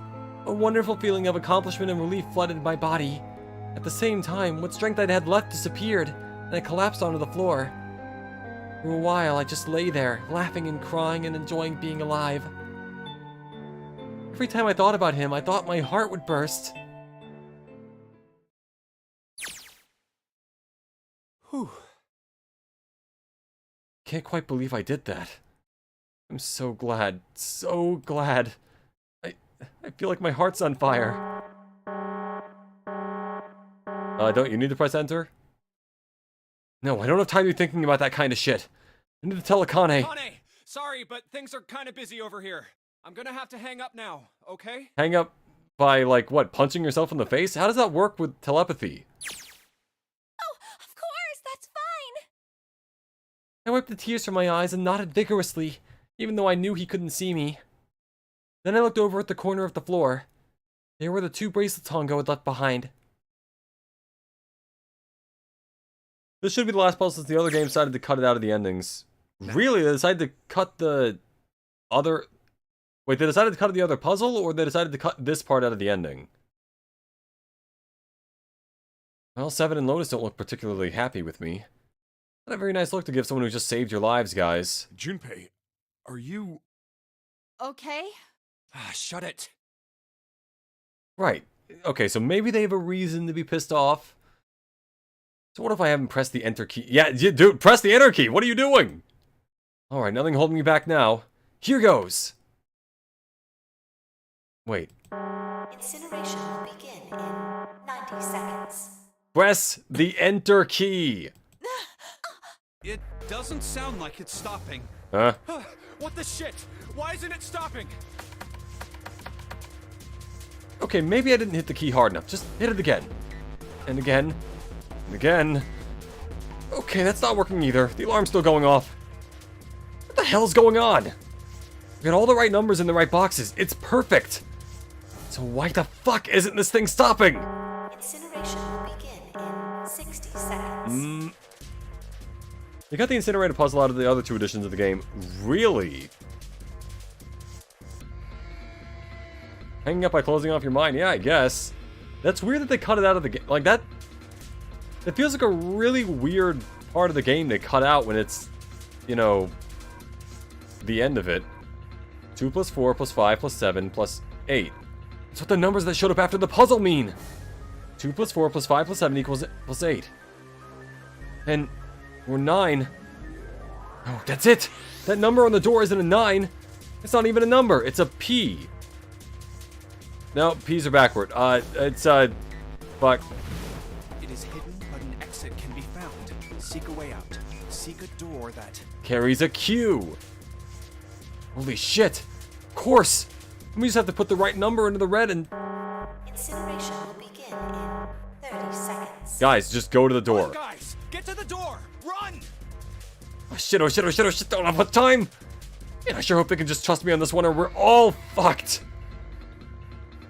A wonderful feeling of accomplishment and relief flooded my body. At the same time, what strength I'd had left disappeared, and I collapsed onto the floor. For a while, I just lay there, laughing and crying and enjoying being alive. Every time I thought about him, I thought my heart would burst. Whew. Can't quite believe I did that. I'm so glad, so glad. I feel like my heart's on fire. Don't you need to press enter? No, I don't have time to be thinking about that kind of shit. I need to tell Akane. Akane, sorry, but things are kind of busy over here. I'm gonna have to hang up now, okay? Hang up by, like, what, punching yourself in the face? How does that work with telepathy? Oh, of course, that's fine. I wiped the tears from my eyes and nodded vigorously, even though I knew he couldn't see me. Then I looked over at the corner of the floor. There were the 2 bracelets Hongo had left behind. This should be the last puzzle since the other game decided to cut it out of the endings. Really? They decided to cut the other... Wait, they decided to cut the other puzzle, or they decided to cut this part out of the ending? Well, Seven and Lotus don't look particularly happy with me. Not a very nice look to give someone who just saved your lives, guys. Junpei, are you... Okay. Ah, shut it. Right. Okay, so maybe they have a reason to be pissed off. So what if I haven't pressed the enter key? Yeah, dude, press the enter key! What are you doing? Alright, nothing holding me back now. Here goes! Wait. Incineration will begin in 90 seconds. Press the enter key! It doesn't sound like it's stopping. Huh? What the shit? Why isn't it stopping? Okay, maybe I didn't hit the key hard enough. Just hit it again. And again. And again. Okay, that's not working either. The alarm's still going off. What the hell's going on? We got all the right numbers in the right boxes. It's perfect. So why the fuck isn't this thing stopping? Incineration will begin in 60 seconds. They got the incinerator puzzle out of the other 2 editions of the game. Really? Hanging up by closing off your mind? Yeah, I guess. That's weird that they cut it out of the game. Like, that... It feels like a really weird part of the game they cut out when it's, you know, the end of it. 2 plus 4 plus 5 plus 7 plus 8. That's what the numbers that showed up after the puzzle mean. 2 plus 4 plus 5 plus 7 equals plus 8. And we're 9. Oh, that's it! That number on the door isn't a 9. It's not even a number. It's a P. No, P's are backward. Fuck. It is hidden, but an exit can be found. Seek a way out. Seek a door that... Carries a Q. Holy shit. Of course. We just have to put the right number into the red and... Incineration will begin in 30 seconds. Guys, just go to the door. Run, guys! Get to the door! Run! Oh shit, oh shit, oh shit, oh shit, don't have much time! Man, I sure hope they can just trust me on this one or we're all fucked!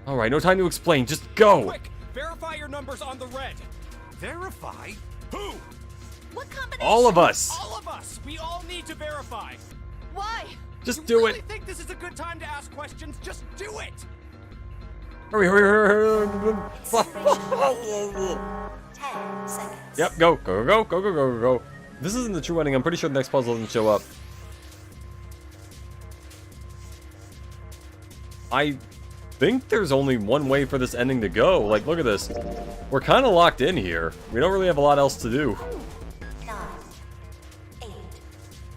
Alright, no time to explain, just go! Quick! Verify your numbers on the red! Verify? Who? What combination? All of us! All of us! We all need to verify! Why? Just You do really it! think this is a good time to ask questions? Just do it! Hurry, hurry, hurry, hurry! Incineration will begin in 10 seconds. Yep, go, go, go, go, go, go, go. This isn't the true ending, I'm pretty sure the next puzzle doesn't show up. I think there's only one way for this ending to go. Like, look at this. We're kind of locked in here. We don't really have a lot else to do. 9, 8,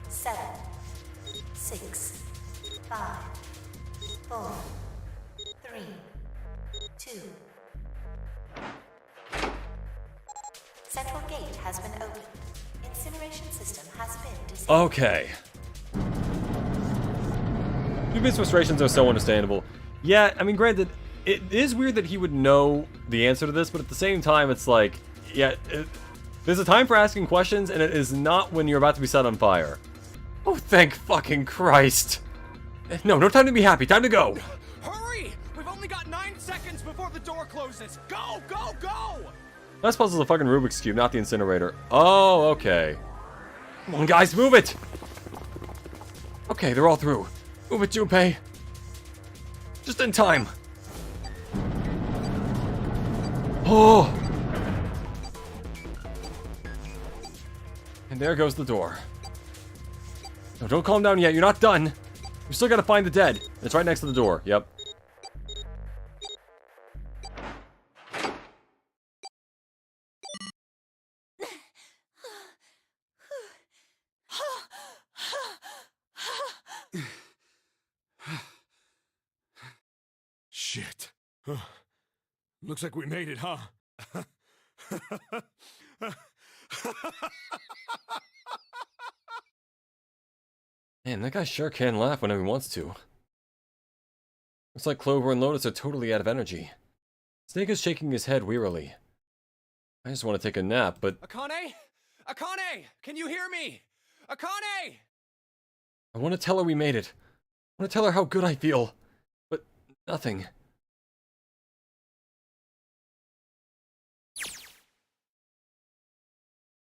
7, 6, 5, 4, 3, 2. Central gate has been opened. Incineration system has been disabled. Okay. Yubin's frustrations are so understandable. Yeah, I mean, granted, it is weird that he would know the answer to this, but at the same time, it's like, yeah, there's a time for asking questions, and it is not when you're about to be set on fire. Oh, thank fucking Christ. No, no time to be happy. Time to go. Hurry! We've only only got 9 seconds before the door closes. Go, go, go! This puzzle's a fucking Rubik's Cube, not the incinerator. Oh, okay. Come on, guys, move it! Okay, they're all through. Move it, Junpei. Just in time. Oh! And there goes the door. No, don't calm down yet. You're not done. We still gotta find the dead. It's right next to the door. Yep. Shit. Looks like we made it, huh? Man, that guy sure can laugh whenever he wants to. Looks like Clover and Lotus are totally out of energy. Snake is shaking his head wearily. I just want to take a nap, but... Akane? Akane! Can you hear me? Akane! I want to tell her we made it. I want to tell her how good I feel. But nothing.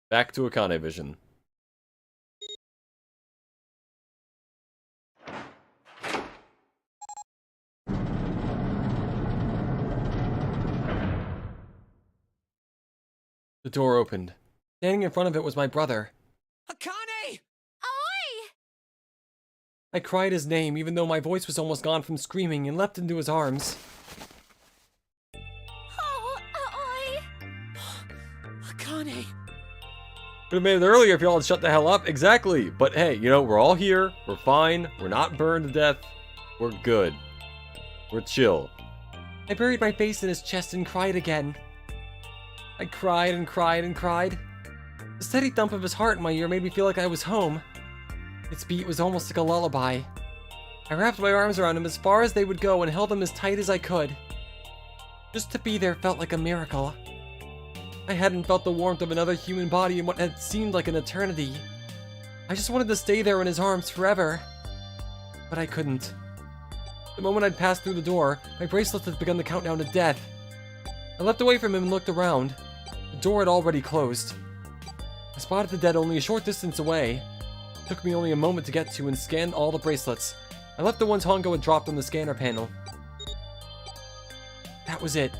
Back to Akane vision. The door opened. Standing in front of it was my brother. Akane! Oi! I cried his name, even though my voice was almost gone from screaming, and leapt into his arms. Oh, oi! Akane! Could have made it earlier if y'all had shut the hell up. Exactly. But hey, you know, we're all here. We're fine. We're not burned to death. We're good. We're chill. I buried my face in his chest and cried again. I cried and cried and cried. The steady thump of his heart in my ear made me feel like I was home. Its beat was almost like a lullaby. I wrapped my arms around him as far as they would go and held him as tight as I could. Just to be there felt like a miracle. I hadn't felt the warmth of another human body in what had seemed like an eternity. I just wanted to stay there in his arms forever. But I couldn't. The moment I'd passed through the door, my bracelet had begun the countdown to death. I leapt away from him and looked around. The door had already closed. I spotted the dead only a short distance away. It took me only a moment to get to and scan all the bracelets. I left the ones Hongo had dropped on the scanner panel. That was it.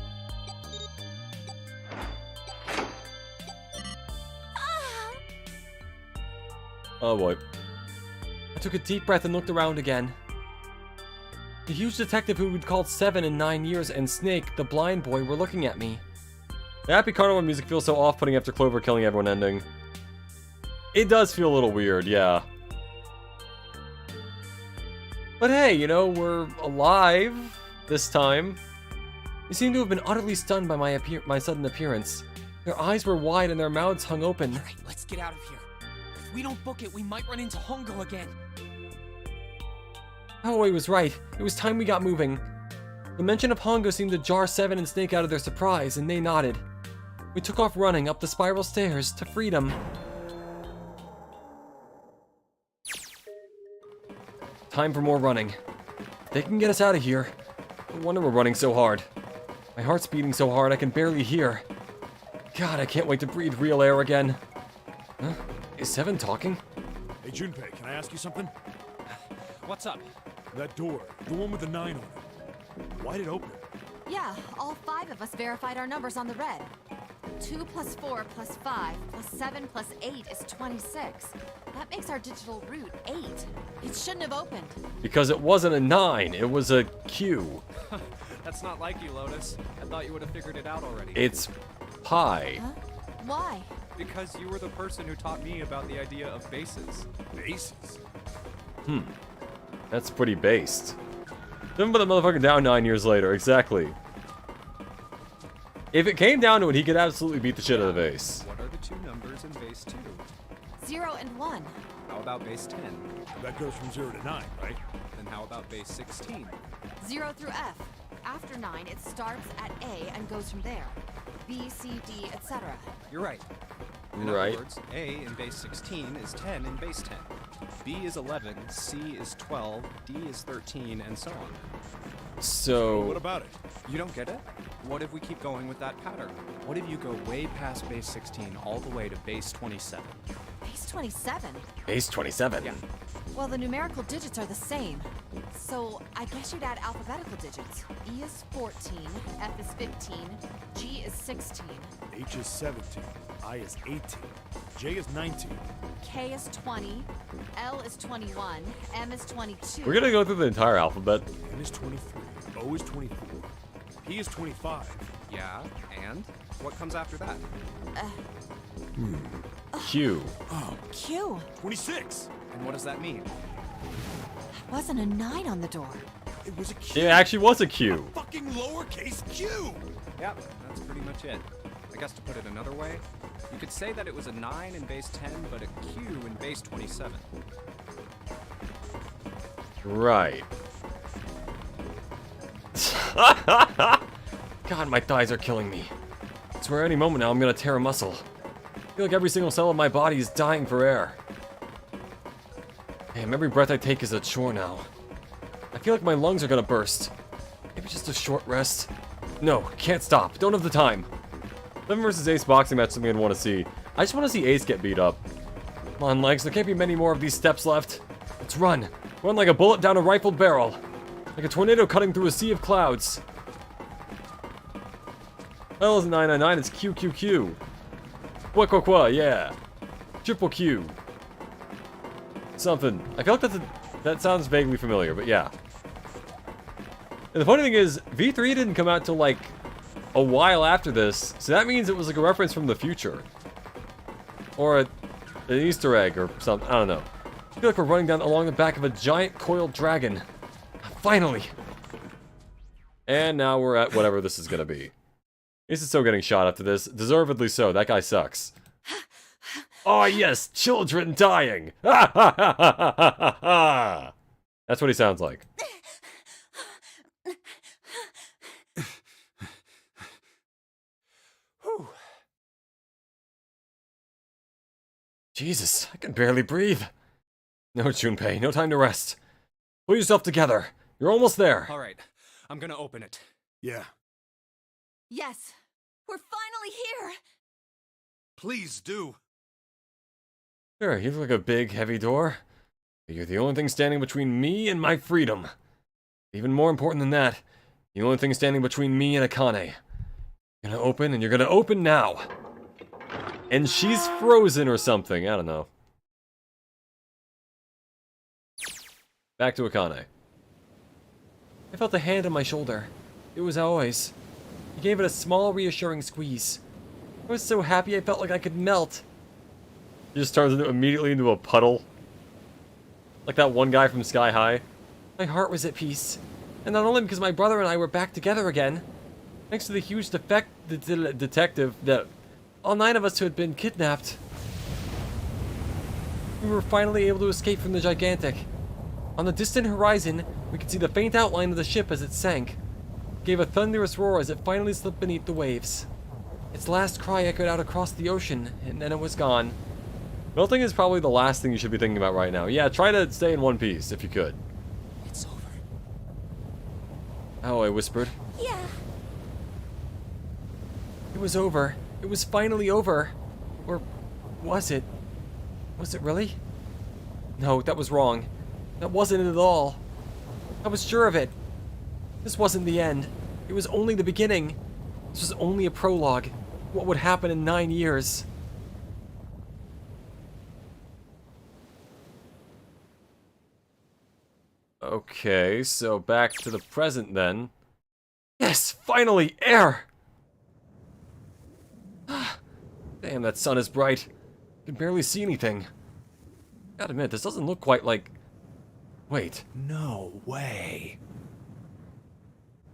Oh boy. I took a deep breath and looked around again. The huge detective who we'd called 7 in 9 years and Snake, the blind boy, were looking at me. The Happy Carnival music feels so off-putting after Clover killing everyone ending. It does feel a little weird, yeah. But hey, you know, we're alive this time. They seem to have been utterly stunned by my sudden appearance. Their eyes were wide and their mouths hung open. Alright, let's get out of here. If we don't book it, we might run into Hongo again. Aoi was right. It was time we got moving. The mention of Hongo seemed to jar 7 and Snake out of their surprise, and they nodded. We took off running up the spiral stairs to freedom. Time for more running. They can get us out of here. No wonder we're running so hard. My heart's beating so hard I can barely hear. God, I can't wait to breathe real air again. Huh? Is 7 talking? Hey, Junpei, can I ask you something? What's up? That door, the one with the 9 on it. Why'd it open? Yeah, all 5 of us verified our numbers on the red. 2 plus 4 plus 5 plus 7 plus 8 is 26. That makes our digital route 8. It shouldn't have opened. Because it wasn't a 9, it was a Q. That's not like you, Lotus. I thought you would have figured it out already. It's pi. Huh? Why? Because you were the person who taught me about the idea of bases. Bases? That's pretty based. Then put the motherfucker down 9 years later, exactly. If it came down to it, he could absolutely beat the shit out of the base. What are the 2 numbers in base 2? 0 and 1. How about base 10? That goes from 0 to 9, right? Then how about base 16? 0 through F. After 9, it starts at A and goes from there. B, C, D, etc. You're right. In Right. other words, A in base 16 is 10 in base 10. B is 11, C is 12, D is 13, and so on. So What about it? You don't get it? What if we keep going with that pattern? What if you go way past base 16 all the way to base 27? Base 27? base 27. Yeah. Well, the numerical digits are the same. So I guess you'd add alphabetical digits. E is 14, F is 15, G is 16, H is 17. I is 18. J is 19. K is 20, L is 21, M is 22. We're gonna go through the entire alphabet. N is 23. O is 24. P is 25. Yeah, and? What comes after that? Q. Q. 26. And what does that mean? Wasn't a 9 on the door. It was a Q. It actually was a Q. Fucking lowercase Q. Yep, that's pretty much it. I guess to put it another way, you could say that it was a 9 in base 10, but a Q in base 27. Right. God, my thighs are killing me. I swear any moment now I'm gonna tear a muscle. I feel like every single cell of my body is dying for air. Damn, every breath I take is a chore now. I feel like my lungs are gonna burst. Maybe just a short rest. No, can't stop. Don't have the time. 7 vs. Ace boxing match is something I'd want to see. I just want to see Ace get beat up. Come on, legs. There can't be many more of these steps left. Let's run. Run like a bullet down a rifled barrel. Like a tornado cutting through a sea of clouds. L isn't 999, it's QQQ. Qua, yeah. Triple Q. Something. I feel like that sounds vaguely familiar, but yeah. And the funny thing is, V3 didn't come out till like a while after this, so that means it was like a reference from the future. Or an Easter egg or something, I don't know. I feel like we're running down along the back of a giant coiled dragon. Finally! And now we're at whatever this is gonna be. Ace is still getting shot after this. Deservedly so, that guy sucks. Oh yes, children dying! Ha ha ha ha ha ha ha! That's what he sounds like. Jesus, I can barely breathe. No, Junpei, no time to rest. Pull yourself together. You're almost there. All right, I'm gonna open it. Yeah. Yes, we're finally here. Please do. Sure, you look like a big, heavy door. But you're the only thing standing between me and my freedom. Even more important than that, the only thing standing between me and Akane. You're gonna open, and you're gonna open now. And she's frozen or something, I don't know. Back to Akane. I felt a hand on my shoulder. It was Aoi's. He gave it a small, reassuring squeeze. I was so happy I felt like I could melt. He just turns immediately into a puddle. Like that one guy from Sky High. My heart was at peace. And not only because my brother and I were back together again. Thanks to the huge detective that all 9 of us who had been kidnapped. We were finally able to escape from the Gigantic. On the distant horizon, we could see the faint outline of the ship as it sank. It gave a thunderous roar as it finally slipped beneath the waves. Its last cry echoed out across the ocean, and then it was gone. Melting is probably the last thing you should be thinking about right now. Yeah, try to stay in one piece, if you could. It's over. Oh, I whispered. Yeah. It was over. It was finally over. Or was it? Was it really? No, that was wrong. That wasn't it at all. I was sure of it. This wasn't the end. It was only the beginning. This was only a prologue. What would happen in 9 years? Okay, so back to the present then. Yes, finally, air! Damn, that sun is bright. I can barely see anything. Gotta admit, this doesn't look quite like... Wait. No way.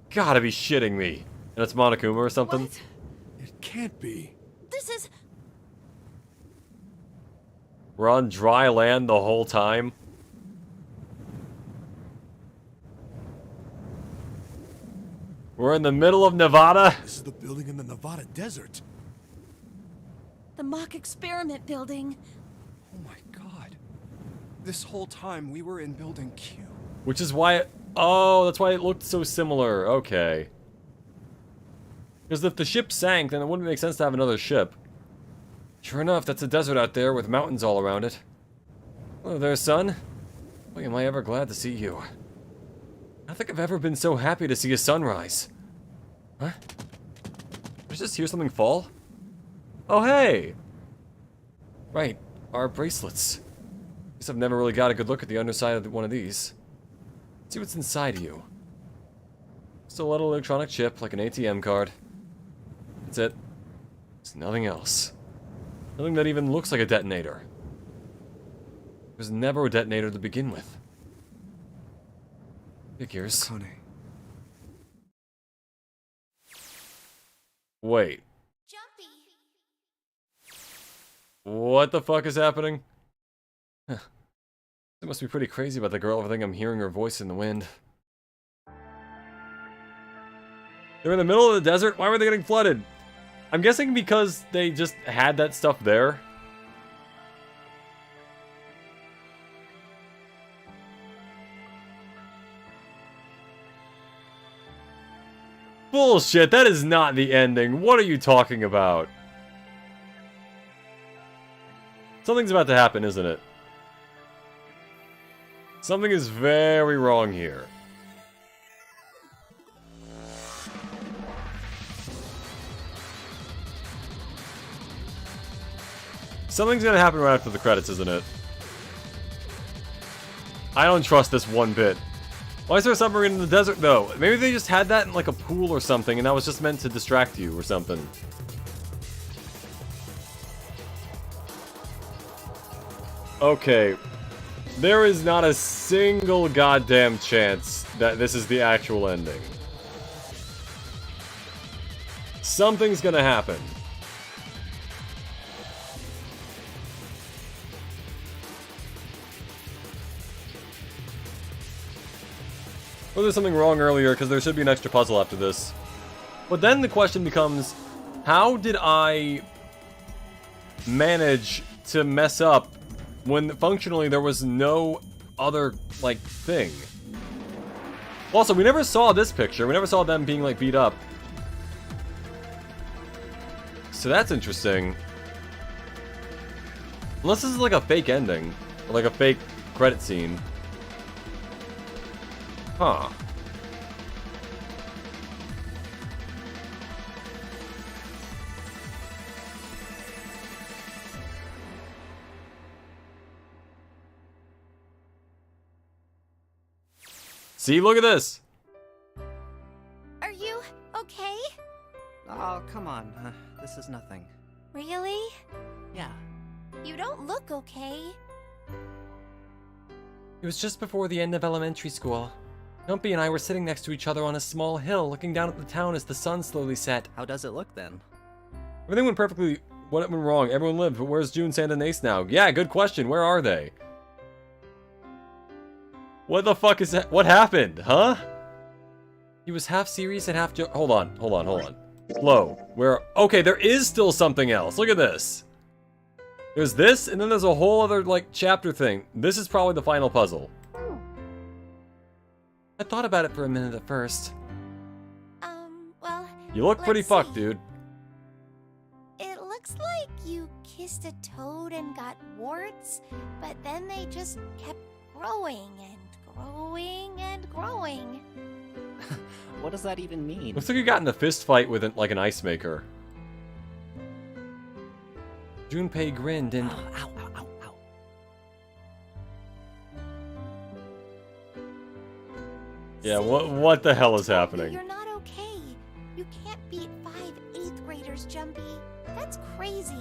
Gotta be shitting me. And it's Monokuma or something? What? It can't be. This is... We're on dry land the whole time? We're in the middle of Nevada? This is the building in the Nevada desert. the mock experiment building. Oh my god. This whole time we were in Building Q. Which is why Oh, that's why it looked so similar. Okay. Because if the ship sank, then it wouldn't make sense to have another ship. Sure enough, that's a desert out there with mountains all around it. Hello there, son. Boy, am I ever glad to see you. I don't think I've ever been so happy to see a sunrise. Huh? Did I just hear something fall? Oh, hey! Right, our bracelets. Guess I've never really got a good look at the underside of one of these. Let's see what's inside of you. Just a little electronic chip, like an ATM card. That's it. There's nothing else. Nothing that even looks like a detonator. There's never a detonator to begin with. Figures. Connie. Wait. Jumpy. What the fuck is happening? Huh. It must be pretty crazy about the girl if I think I'm hearing her voice in the wind. They're in the middle of the desert? Why were they getting flooded? I'm guessing because they just had that stuff there. Bullshit, that is not the ending. What are you talking about? Something's about to happen, isn't it? Something is very wrong here. Something's gonna happen right after the credits, isn't it? I don't trust this one bit. Why is there a submarine in the desert, though? Maybe they just had that in, like, a pool or something, and that was just meant to distract you or something. Okay. There is not a single goddamn chance that this is the actual ending. Something's gonna happen. Or there's something wrong earlier, because there should be an extra puzzle after this. But then the question becomes, how did I manage to mess up when functionally there was no other, like, thing? Also, we never saw this picture. We never saw them being, like, beat up. So that's interesting. Unless this is, like, a fake ending. Or, like, a fake credit scene. Huh. See, look at this. Are you okay? Oh, come on. This is nothing. Really? Yeah. You don't look okay. It was just before the end of elementary school. Jumpy and I were sitting next to each other on a small hill, looking down at the town as the sun slowly set. How does it look then? Everything went perfectly. What went wrong? Everyone lived, but where's June, Sand, and Ace now? Yeah, good question. Where are they? What the fuck is that? What happened? Huh? He was half serious and half hold on. Slow. Where? Okay, there is still something else. Look at this. There's this, and then there's a whole other, like, chapter thing. This is probably the final puzzle. I thought about it for a minute at first. Well... You look pretty fucked, dude. It looks like you kissed a toad and got warts, but then they just kept growing and growing and growing. What does that even mean? Looks like you got in a fist fight with, like, an ice maker. Junpei grinned and... Ow. Yeah, what the hell is happening? You're not okay. You can't beat 5 8th graders, Jumpy. That's crazy.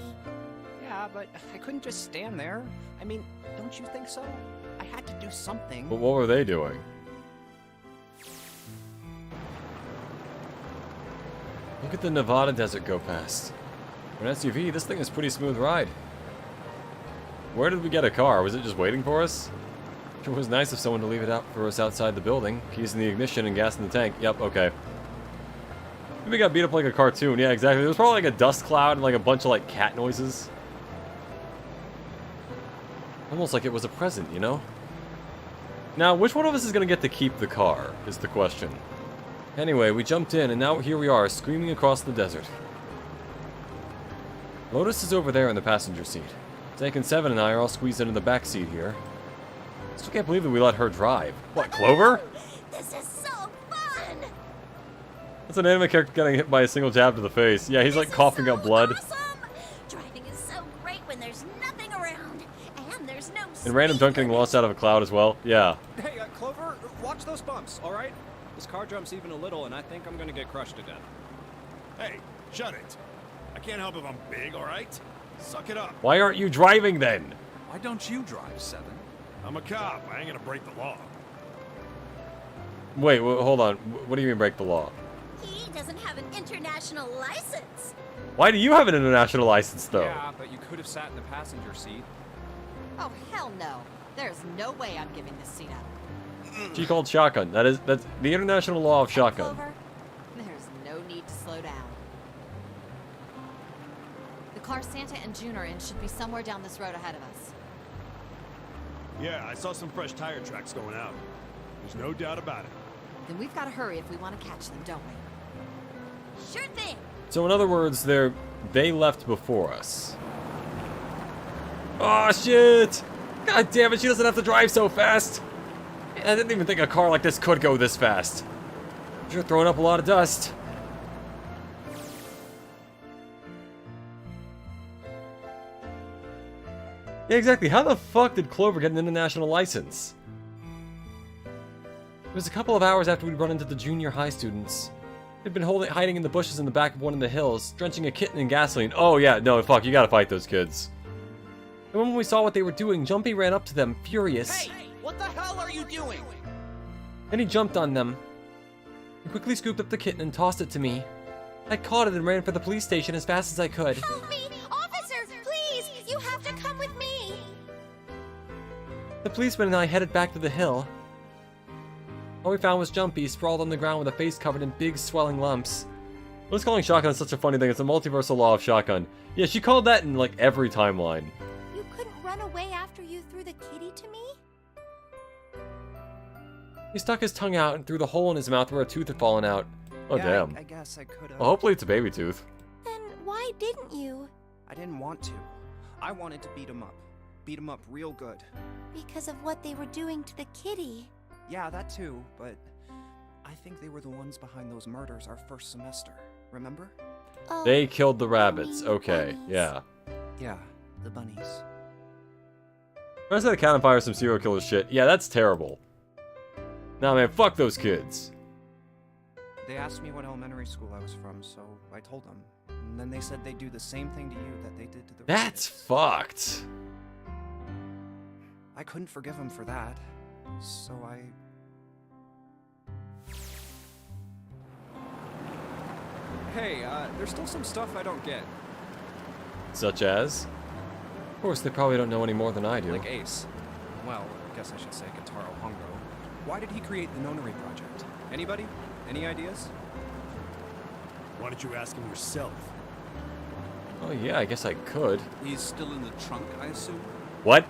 Yeah, but I couldn't just stand there. I mean, don't you think so? I had to do something. But what were they doing? Look at the Nevada desert go past. For an SUV, this thing is a pretty smooth ride. Where did we get a car? Was it just waiting for us? Sure was nice of someone to leave it out for us outside the building. Keys in the ignition and gas in the tank. Yep, okay. Maybe got beat up like a cartoon. Yeah, exactly. There was probably like a dust cloud and like a bunch of like cat noises. Almost like it was a present, you know? Now, which one of us is going to get to keep the car, is the question. Anyway, we jumped in, and now here we are, screaming across the desert. Lotus is over there in the passenger seat. Tank and Seven and I are all squeezed into the back seat here. Still can't believe that we let her drive. What, Clover? This is so fun! That's an anime character getting hit by a single jab to the face. Yeah, he's like coughing up blood. Awesome. Driving is so great when there's nothing around, and there's no And random dunk getting lost out of a cloud as well. Yeah. Hey, Clover, watch those bumps, alright? This car jumps even a little, and I think I'm gonna get crushed to death. Hey, shut it. I can't help if I'm big, alright? Suck it up. Why aren't you driving then? Why don't you drive, Seven? I'm a cop. I ain't gonna break the law. Wait, hold on. What do you mean break the law? He doesn't have an international license. Why do you have an international license, though? Yeah, but you could have sat in the passenger seat. Oh, hell no. There's no way I'm giving this seat up. She called shotgun. That's the international law of shotgun. Clover, there's no need to slow down. The car Santa and June are in should be somewhere down this road ahead of us. Yeah, I saw some fresh tire tracks going out. There's no doubt about it. Then we've got to hurry if we want to catch them, don't we? Sure thing. So in other words, they left before us. Oh shit! God damn it! She doesn't have to drive so fast. Man, I didn't even think a car like this could go this fast. You're throwing up a lot of dust. Yeah, exactly. How the fuck did Clover get an international license? It was a couple of hours after we'd run into the junior high students. They'd been hiding in the bushes in the back of one of the hills, drenching a kitten in gasoline. Oh yeah, no, fuck, you gotta fight those kids. And when we saw what they were doing, Jumpy ran up to them, furious. Hey, what the hell are you doing? Then he jumped on them. He quickly scooped up the kitten and tossed it to me. I caught it and ran for the police station as fast as I could. Help me! Officer, please! You have to come with me! The policeman and I headed back to the hill. All we found was Jumpy, sprawled on the ground with a face covered in big, swelling lumps. What's calling shotgun such a funny thing? It's a multiversal law of shotgun. Yeah, she called that in, like, every timeline. You couldn't run away after you threw the kitty to me? He stuck his tongue out and threw the hole in his mouth where a tooth had fallen out. Oh, yeah, damn. I guess I could have. Well, hopefully it's a baby tooth. Then why didn't you? I didn't want to. I wanted to beat him up. Beat him up real good. Because of what they were doing to the kitty. Yeah, that too, but I think they were the ones behind those murders our first semester. Remember? Oh, They killed the rabbits. you mean Okay, bunnies. yeah. Yeah, the bunnies. I said Cannon Fire some serial killer shit. Yeah, that's terrible. Nah, man, fuck those kids. They asked me what elementary school I was from, so I told them. And then they said they'd do the same thing to you that they did to the That's rabbits. fucked. I couldn't forgive them for that, so I... Hey, there's still some stuff I don't get. Such as? Of course, they probably don't know any more than I do. Like Ace. Well, I guess I should say Kentaro Hongo. Why did he create the Nonary Project? Anybody? Any ideas? Why don't you ask him yourself? Oh yeah, I guess I could. He's still in the trunk, I assume? What?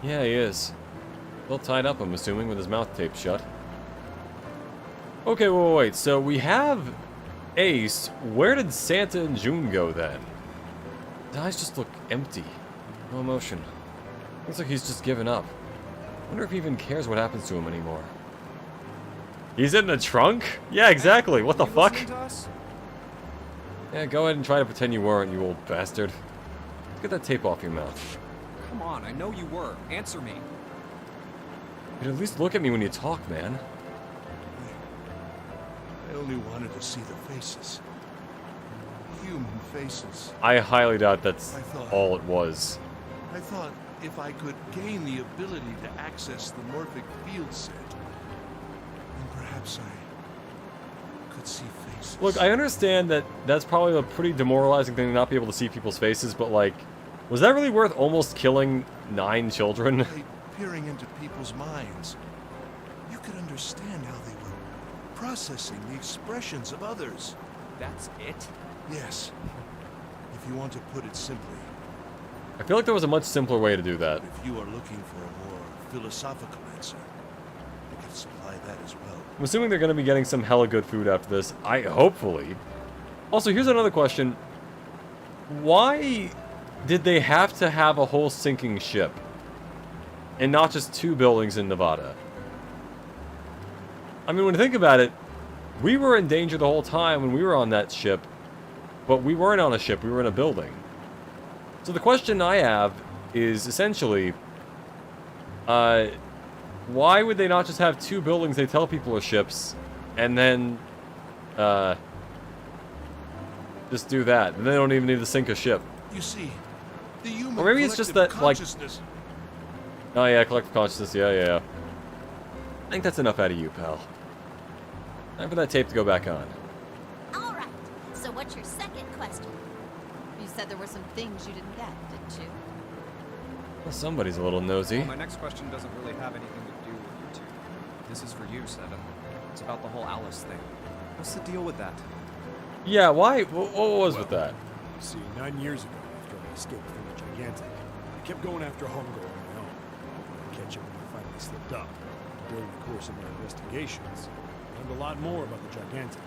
Yeah, he is. Well tied up, I'm assuming, with his mouth taped shut. Okay, wait. So we have Ace. Where did Santa and June go then? His eyes just look empty. No emotion. Looks like he's just given up. Wonder if he even cares what happens to him anymore. He's in the trunk? Yeah, exactly. What the You fuck? listening to us? Yeah, go ahead and try to pretend you weren't, you old bastard. Get that tape off your mouth. Come on, I know you were. Answer me. You could at least look at me when you talk, man. I only wanted to see the faces. Human faces. I highly doubt that's I thought- all it was. I thought if I could gain the ability to access the morphic field set, then perhaps I could see faces. Look, I understand that that's probably a pretty demoralizing thing to not be able to see people's faces, but like, was that really worth almost killing 9 children? By peering into people's minds, you could understand how they were processing the expressions of others. That's it? Yes. If you want to put it simply. I feel like there was a much simpler way to do that. If you are looking for a more philosophical answer, I can supply that as well. I'm assuming they're going to be getting some hella good food after this. Hopefully. Also, here's another question. Why did they have to have a whole sinking ship? And not just 2 buildings in Nevada? I mean, when you think about it, we were in danger the whole time when we were on that ship. But we weren't on a ship, we were in a building. So the question I have is essentially, why would they not just have 2 buildings they tell people are ships, and then, just do that, and they don't even need to sink a ship? You see, the human Or maybe it's just collective that, like... consciousness. Oh yeah, collective consciousness, yeah. I think that's enough out of you, pal. Time for that tape to go back on. All right. So what's your second question? You said there were some things you didn't get, didn't you? Well, somebody's a little nosy. Well, my next question doesn't really have anything to do with you two. This is for you, Seven. It's about the whole Alice thing. What's the deal with that? Yeah, why? What was with that? See, 9 years ago, after I escaped from the Gigantic, I kept going after Hongo on my own. I catch him when I finally slipped up. During the course of my investigations, I learned a lot more about the Gigantic.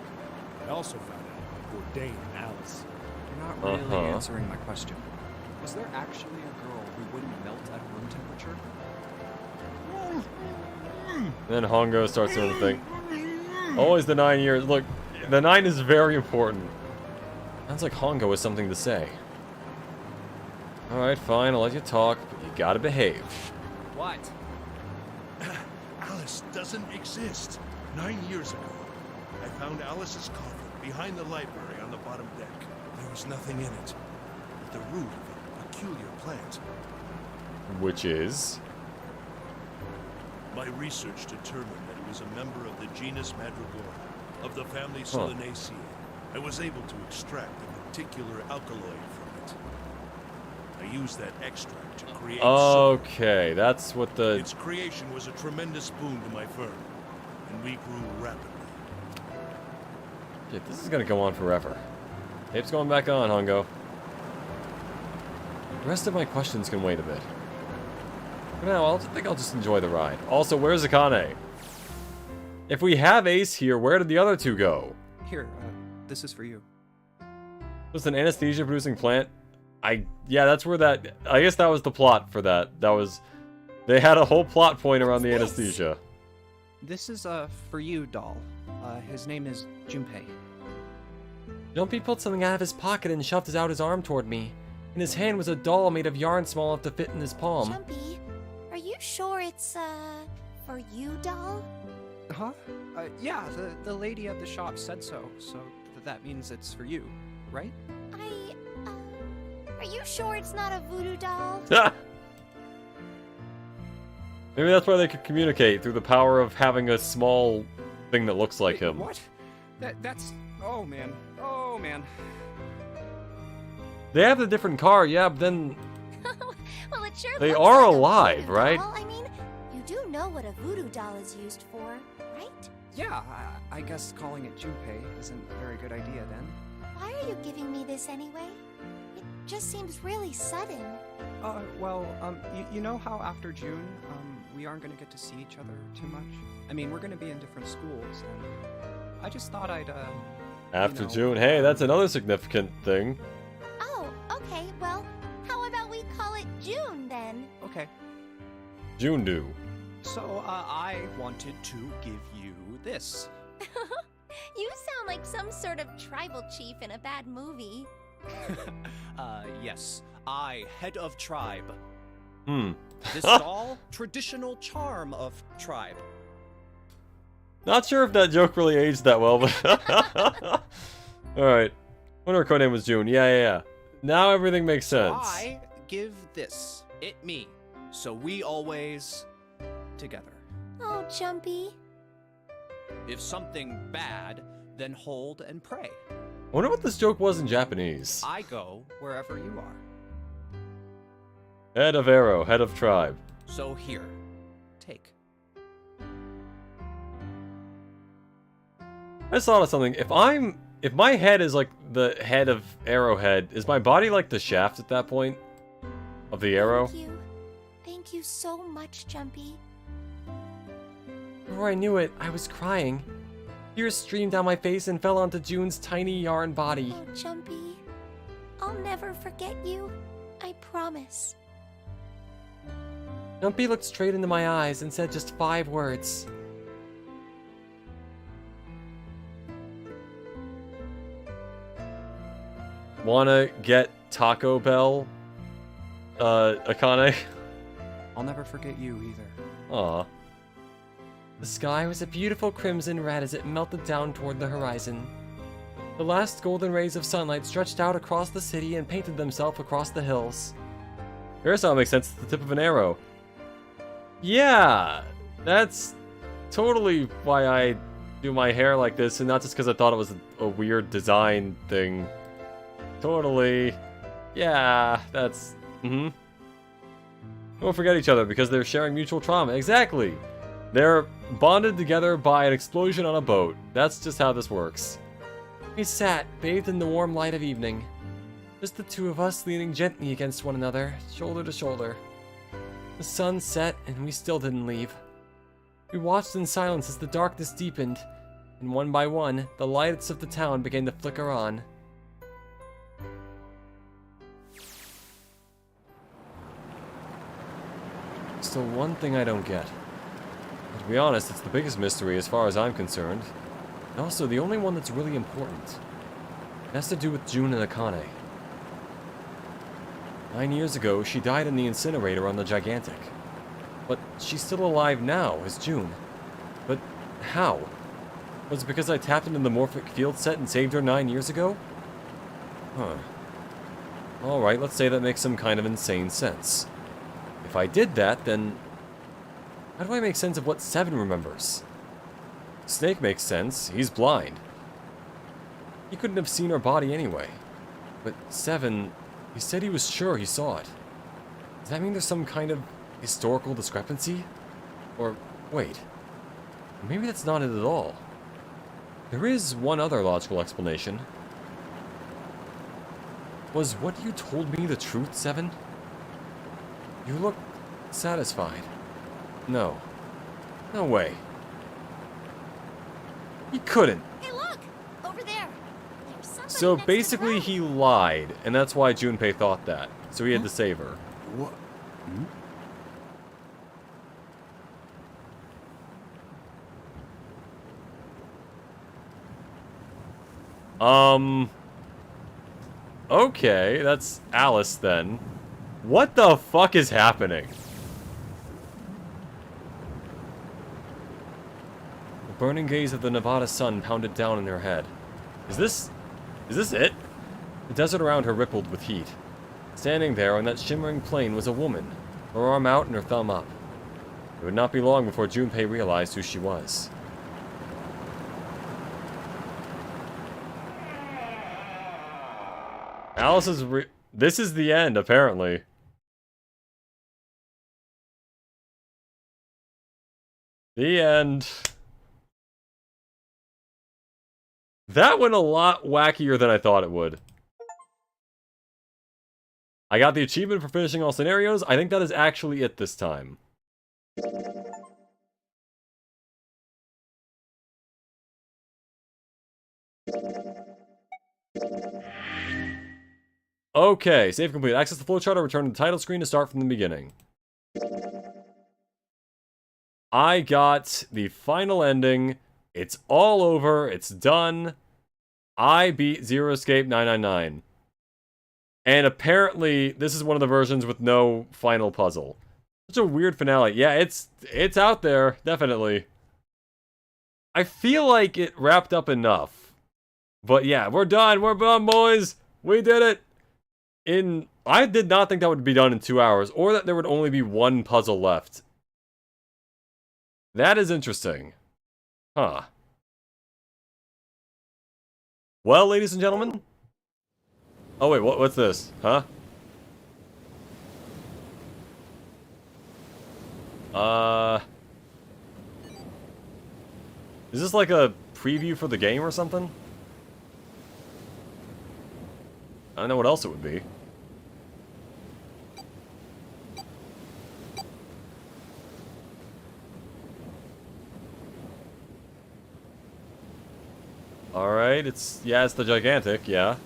I also found out about Bourdain and Alice. You're not really answering my question. Was there actually a girl who wouldn't melt at room temperature? Then Hongo starts doing the thing. Always the 9 years. Look, the 9 is very important. Sounds like Hongo has something to say. Alright, fine, I'll let you talk, but you gotta behave. What? Alice doesn't exist. 9 years ago, I found Alice's coffin behind the library on the bottom deck. There was nothing in it but the root of a peculiar plant. Which is? My research determined that it was a member of the genus Madrigorum, of the family Solanaceae. I was able to extract a particular alkaloid from it. I used that extract to create Okay, that's what the... Its creation was a tremendous boon to my firm, and we grew rapidly. Shit, this is gonna go on forever. Tape's going back on, Hongo. The rest of my questions can wait a bit. For now, I think I'll just enjoy the ride. Also, where's Akane? If we have Ace here, where did the other 2 go? Here, this is for you. Just an anesthesia-producing plant? Yeah, that's where that... I guess that was the plot for that. That was... They had a whole plot point around the anesthesia. This is, for you, doll. His name is Junpei. Junpei pulled something out of his pocket and shoved out his arm toward me. In his hand was a doll made of yarn small enough to fit in his palm. Jumpy, are you sure it's, for you, doll? Huh? Yeah, the lady at the shop said so, so that means it's for you, right? Are you sure it's not a voodoo doll? Maybe that's why they could communicate, through the power of having a small thing that looks like him. What? That's... Oh, man. Oh, man. They have the different car, yeah, but then... Well, it sure They looks are like a alive, voodoo right? doll. I mean, you do know what a voodoo doll is used for, right? Yeah, I guess calling it Junpei isn't a very good idea then. Why are you giving me this anyway? It just seems really sudden. Well, you know how after June, we aren't gonna get to see each other too much? I mean, we're gonna be in different schools, and I just thought I'd, After you know, June, hey, that's another significant thing. Oh, okay, well, how about we call it June then? Okay. June do. So, I wanted to give you this. You sound like some sort of tribal chief in a bad movie. Yes. I, head of tribe. Hmm. This doll, traditional charm of tribe. Not sure if that joke really aged that well, but... Alright. Wonder her codename was June. Yeah. Now everything makes sense. I give this. It me. So we always... together. Oh, Jumpy. If something bad, then hold and pray. I wonder what this joke was in Japanese. I go wherever you are. Head of arrow, head of tribe. So here, take. I just thought of something. If my head is like the head of Arrowhead, is my body like the shaft at that point? of the arrow. Thank you. Thank you so much, Jumpy. Before I knew it, I was crying. Tears streamed down my face and fell onto June's tiny yarn body. Oh, Jumpy. I'll never forget you. I promise. Jumpy looked straight into my eyes and said just 5 words. Wanna get Taco Bell? Akane? I'll never forget you either. Aw. The sky was a beautiful crimson red as it melted down toward the horizon. The last golden rays of sunlight stretched out across the city and painted themselves across the hills. Here's how it makes sense. It's the tip of an arrow. Yeah, that's totally why I do my hair like this, and not just because I thought it was a weird design thing. Totally. Yeah, that's... Don't forget each other because they're sharing mutual trauma. Exactly. They're bonded together by an explosion on a boat. That's just how this works. We sat, bathed in the warm light of evening. Just the two of us leaning gently against one another, shoulder to shoulder. The sun set, and we still didn't leave. We watched in silence as the darkness deepened, and one by one, the lights of the town began to flicker on. Still one thing I don't get. But to be honest, it's the biggest mystery as far as I'm concerned. And also the only one that's really important. It has to do with June and Akane. 9 years ago, she died in the incinerator on the Gigantic. But she's still alive now as June. But how? Was it because I tapped into the morphic field set and saved her 9 years ago? Huh. Alright, let's say that makes some kind of insane sense. If I did that, then... how do I make sense of what Seven remembers? Snake makes sense. He's blind. He couldn't have seen her body anyway. But Seven... he said he was sure he saw it. Does that mean there's some kind of historical discrepancy? Or, wait. Maybe that's not it at all. There is one other logical explanation. Was what you told me the truth, Seven? You look satisfied. No. No way. He couldn't. Hey, look! Over there. There's somebody So next to the basically road. he lied, and that's why Junpei thought that. So he had to save her. What? Okay, that's Alice then. What the fuck is happening? The burning gaze of the Nevada sun pounded down in her head. Is this it? The desert around her rippled with heat. Standing there on that shimmering plain was a woman, her arm out and her thumb up. It would not be long before Junpei realized who she was. Alice is this is the end, apparently. The end. That went a lot wackier than I thought it would. I got the achievement for finishing all scenarios. I think that is actually it this time. Okay, save complete. Access the flowchart or return to the title screen to start from the beginning. I got the final ending. It's all over. It's done. I beat Zero Escape 999. And apparently, this is one of the versions with no final puzzle. Such a weird finale. Yeah, it's out there, definitely. I feel like it wrapped up enough. But yeah, we're done. We're done, boys. We did it. I did not think that would be done in 2 hours, or that there would only be one puzzle left. That is interesting. Huh. Well, ladies and gentlemen. Oh wait, what's this? Huh? Is this like a preview for the game or something? I don't know what else it would be. Alright, it's the gigantic, yeah.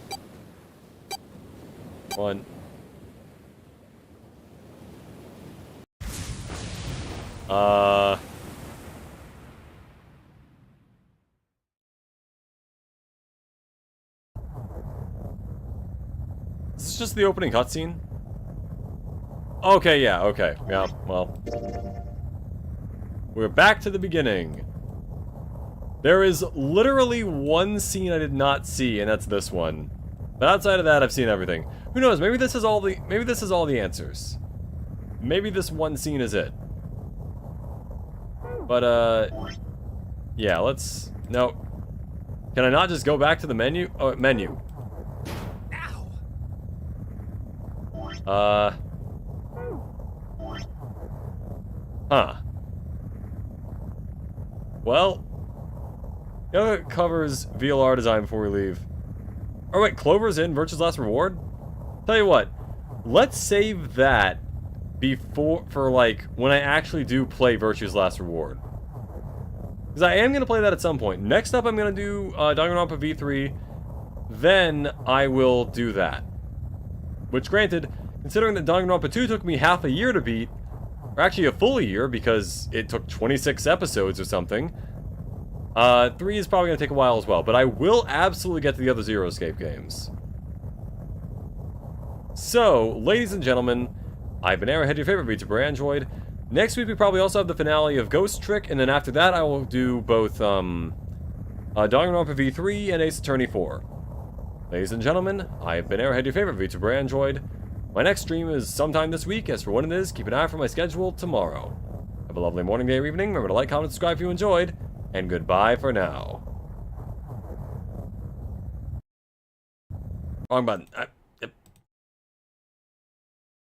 One. Is this just the opening cutscene? Okay, yeah, okay. Yeah, well. We're back to the beginning. There is literally one scene I did not see, and that's this one. But outside of that, I've seen everything. Who knows, maybe this is all the answers. Maybe this one scene is it. But, yeah, let's... No. Can I not just go back to the menu? Oh, menu. Huh. Well, you know, it covers VLR design before we leave. Oh wait, Clover's in Virtue's Last Reward? Tell you what, let's save that for like when I actually do play Virtue's Last Reward. Because I am going to play that at some point. Next up I'm going to do Danganronpa V3, then I will do that. Which granted, considering that Danganronpa 2 took me half a year to beat, or actually a full year because it took 26 episodes or something, 3 is probably going to take a while as well, but I will absolutely get to the other Zero Escape games. So, ladies and gentlemen, I've been Arrowhead, your favorite VTuber Android. Next week we probably also have the finale of Ghost Trick, and then after that I will do both Danganronpa V3 and Ace Attorney 4. Ladies and gentlemen, I've been Arrowhead, your favorite VTuber Android. My next stream is sometime this week. As for when it is, keep an eye out for my schedule tomorrow. Have a lovely morning, day, or evening. Remember to like, comment, subscribe if you enjoyed. And goodbye for now. Wrong button.